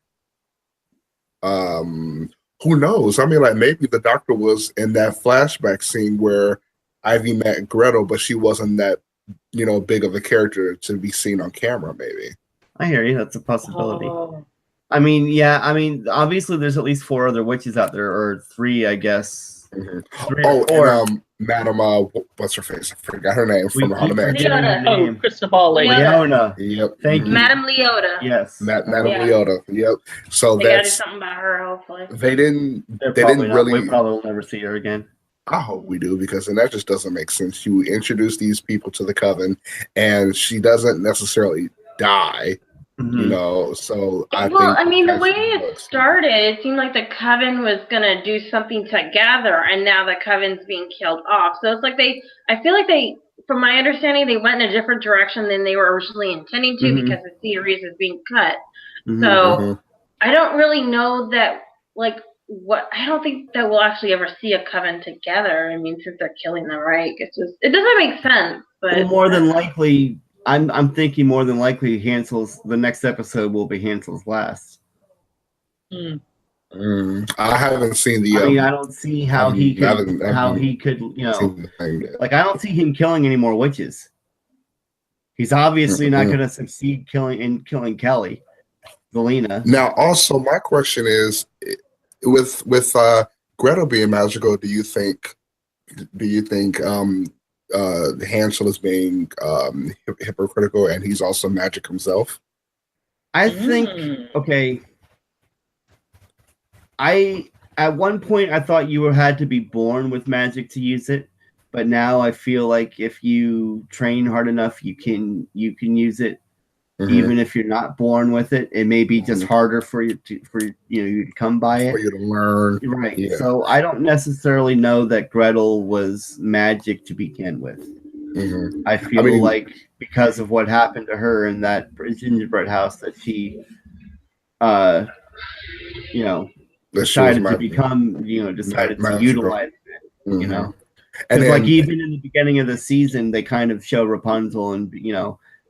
Who knows? I mean, maybe the Doctor was in that flashback scene where Ivy met Gretel, but she wasn't that, big of a character to be seen on camera, maybe. I hear you. That's a possibility. I mean, obviously there's at leleast 4 other witches out there, or 3, I guess. 3 or 4. And Madam, what's her face? I forgot her name from How to Manage. Oh, Cristobal Lady. Leona. Yep. Thank you. Madam Leota. Yes. Madam Leota. Yep. So they gotta do something about her, hopefully. They didn't really. We probably will never see her again. I hope we do, because then that just doesn't make sense. You introduce these people to the Coven, and she doesn't necessarily die. So I mean, the way it started, it seemed like the Coven was gonna do something together, and now the Coven's being killed off. So it's like I feel like from my understanding, they went in a different direction than they were originally intending to, because the series is being cut. So I don't really know that, I don't think that we'll actually ever see a Coven together. I mean, since they're killing them, right? It doesn't make sense. But well, more than likely. I'm thinking more than likely the next episode will be Hansel's last. I haven't seen the. I mean, I don't see how he could. I don't see him killing any more witches. He's obviously not going to succeed killing Kelly, Zelina. Now, also, my question is, with Gretel being magical, do you think Hansel is being hypocritical, and he's also magic himself? I think at one point I thought you had to be born with magic to use it, but now I feel like if you train hard enough, you can use it. Even if you're not born with it, it may be just harder for you to come by it. For you to learn. Right. Yeah. So I don't necessarily know that Gretel was magic to begin with. I feel like because of what happened to her in that gingerbread house, that she decided to become, decided to utilize it, And then, even in the beginning of the season, they kind of show Rapunzel and,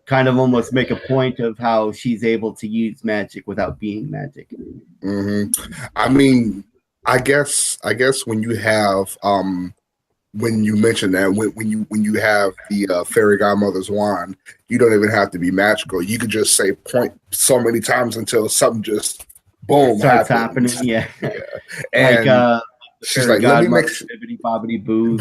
kind of almost make a point of how she's able to use magic without being magic. I mean, I guess when you have when you mention that when you have the fairy godmother's wand, you don't even have to be magical. You could just say point so many times until something just boom starts happening. Yeah. And she's like, let me make bibbidi bobbidi boo.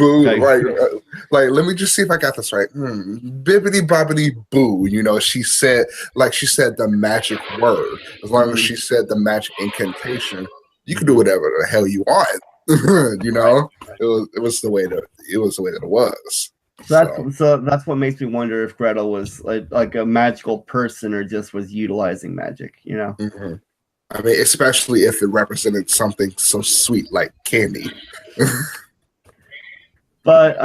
Right. Let me just see if I got this right. Bibbidi bobbidi boo. She said the magic word. As long as she said the magic incantation, you can do whatever the hell you want. It was the way that it was. So that's what makes me wonder if Gretel was like a magical person or just was utilizing magic, you know? Mm-hmm. I mean, especially if it represented something so sweet like candy. But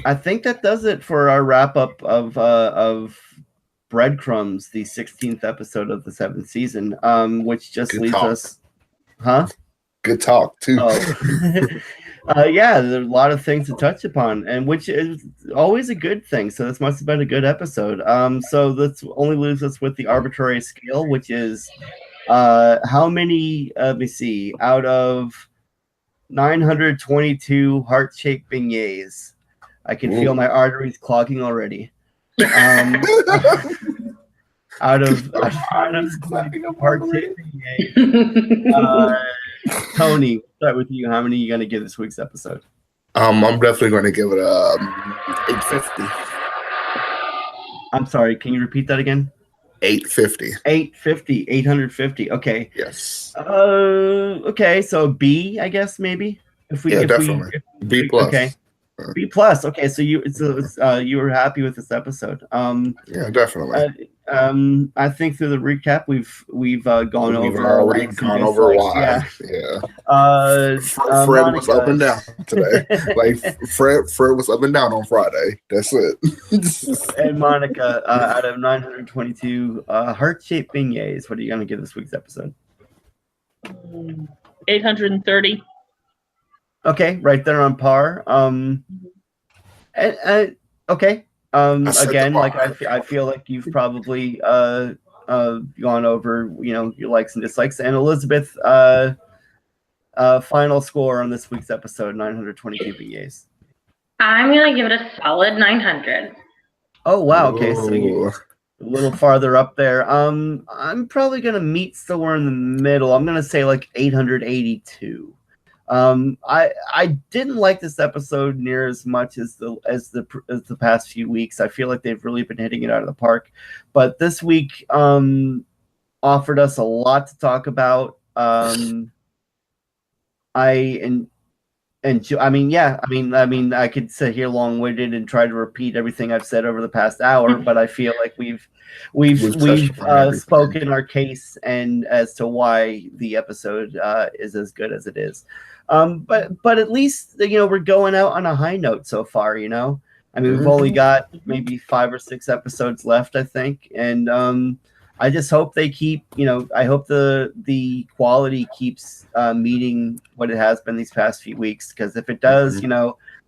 I think that does it for our wrap up of Breadcrumbs, the 16th episode of the 7th season, which just Good leaves talk. us, huh? Good talk too. Oh. Yeah, there's a lot of things to touch upon, and which is always a good thing. So this must have been a good episode. So this only leaves us with the arbitrary scale, which is how many? Let me see. Out of 922 heart-shaped beignets, I can feel my arteries clogging already. Out of heart-shaped beignets. Tony, start with you. How many are you going to give this week's episode? I'm definitely going to give it a 850. I'm sorry, can you repeat that again? 850. 850. Okay. Yes. Okay, so B, I guess maybe. Definitely. B plus. Okay. B plus. Okay, so you were happy with this episode. Yeah, definitely. I think through the recap we've gone over already gone over why. Yeah. Fred Monica, was up and down today. Like Fred was up and down on Friday. That's it. And Monica, out of 922 heart-shaped beignets, what are you going to give this week's episode? 830. Okay, right there on par. Okay. Again, like I feel like you've probably gone over, your likes and dislikes. And Elizabeth, final score on this week's episode, 922 beignets. I'm gonna give it a solid 900. Oh wow! Okay, so you're a little farther up there. I'm probably gonna meet somewhere in the middle. I'm gonna say like 882. I didn't like this episode near as much as the past few weeks. I feel like they've really been hitting it out of the park, but this week offered us a lot to talk about. I could sit here long-winded and try to repeat everything I've said over the past hour, but I feel like we've spoken our case and as to why the episode is as good as it is. But at least we're going out on a high note so far. I mean, we've only got maybe 5 or 6 episodes left, I think, and I just hope they keep. I hope the quality keeps meeting what it has been these past few weeks. Because if it does,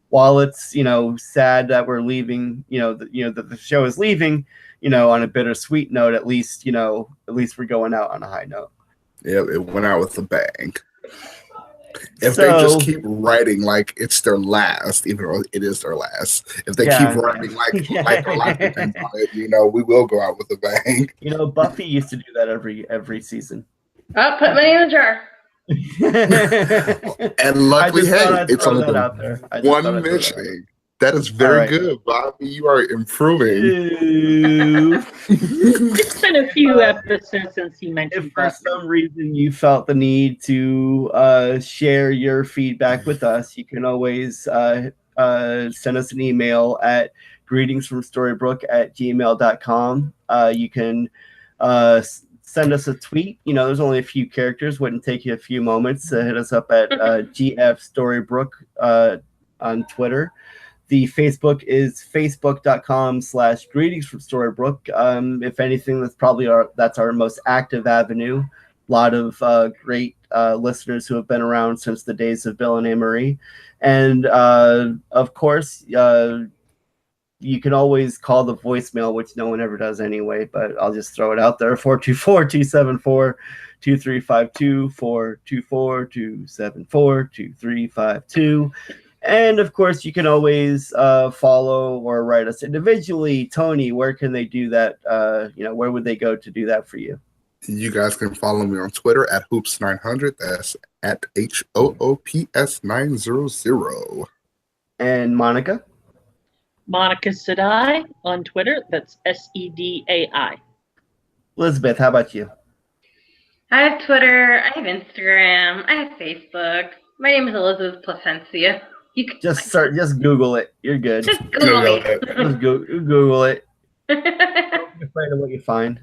while it's sad that we're leaving, that the show is leaving, on a bittersweet note, at least we're going out on a high note. Yeah, it went out with a bang. If they just keep writing like it's their last, even though it is their last, if they keep writing like their life depends on it, we will go out with a bang. Buffy used to do that every season. Oh, put money in the jar. And luckily, it's only one mentioning. That is very good, Bobby. You are improving. It's been a few episodes since he mentioned. If for some reason you felt the need to share your feedback with us, you can always send us an email at greetingsfromstorybrooke@gmail.com. You can send us a tweet. There's only a few characters. Wouldn't take you a few moments to hit us up at GF Storybrooke on Twitter. The Facebook is facebook.com/greetings from Storybrooke. If anything, that's our most active avenue. A lot of great listeners who have been around since the days of Bill and Anne-Marie. And of course, you can always call the voicemail, which no one ever does anyway, but I'll just throw it out there. 424-274-2352, 424-274-2352. And of course, you can always follow or write us individually. Tony, where can they do that? Where would they go to do that for you? You guys can follow me on Twitter at Hoops900. That's at HOOPS900. And Monica? Monica Sedai on Twitter. That's SEDAI. Elizabeth, how about you? I have Twitter. I have Instagram. I have Facebook. My name is Elizabeth Placencia. You can Just search, just Google it. You're good. just Google me. Just Google it. You're afraid of what you find.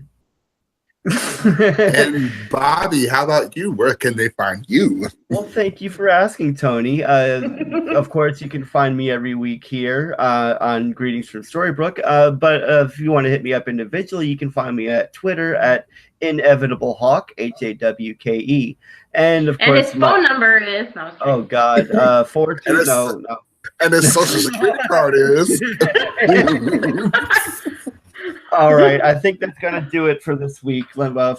And Bobby, how about you? Where can they find you? Well, thank you for asking, Tony. Of course, you can find me every week here on Greetings from Storybrooke. But if you want to hit me up individually, you can find me at Twitter at InevitableHawk, HAWKE. And of And course, his phone number is oh God, 42. No. And his social security card is. All right, I think that's gonna do it for this week.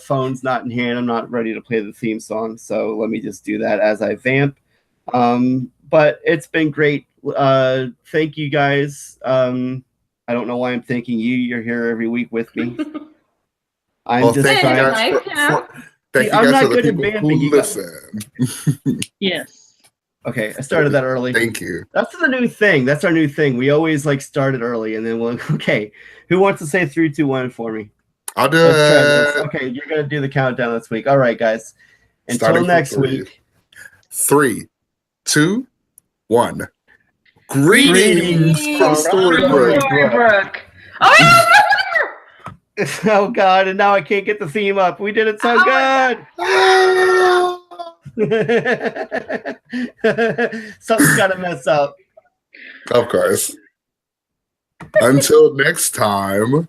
Phone's not in hand. I'm not ready to play the theme song, so let me just do that as I vamp. But it's been great. Thank you guys. I don't know why I'm thanking you. You're here every week with me. I'm just thank trying. you guys thank you I'm guys not for the good at people vamping. who listen. Yes. Okay, I started that early. Thank you. That's the new thing. That's our new thing. We always start it early, and then we'll. Okay, who wants to say 3, 2, 1 for me? I'll do Let's try this. it. Okay, you're gonna do the countdown this week. All right, guys. Until Starting from next 3. week. 3, 2, 1. Greetings from Storybrooke. Storybrooke. Oh, yeah! Oh God! And now I can't get the theme up. We did it so Oh, good. Something's got to mess up. Of course. Until next time.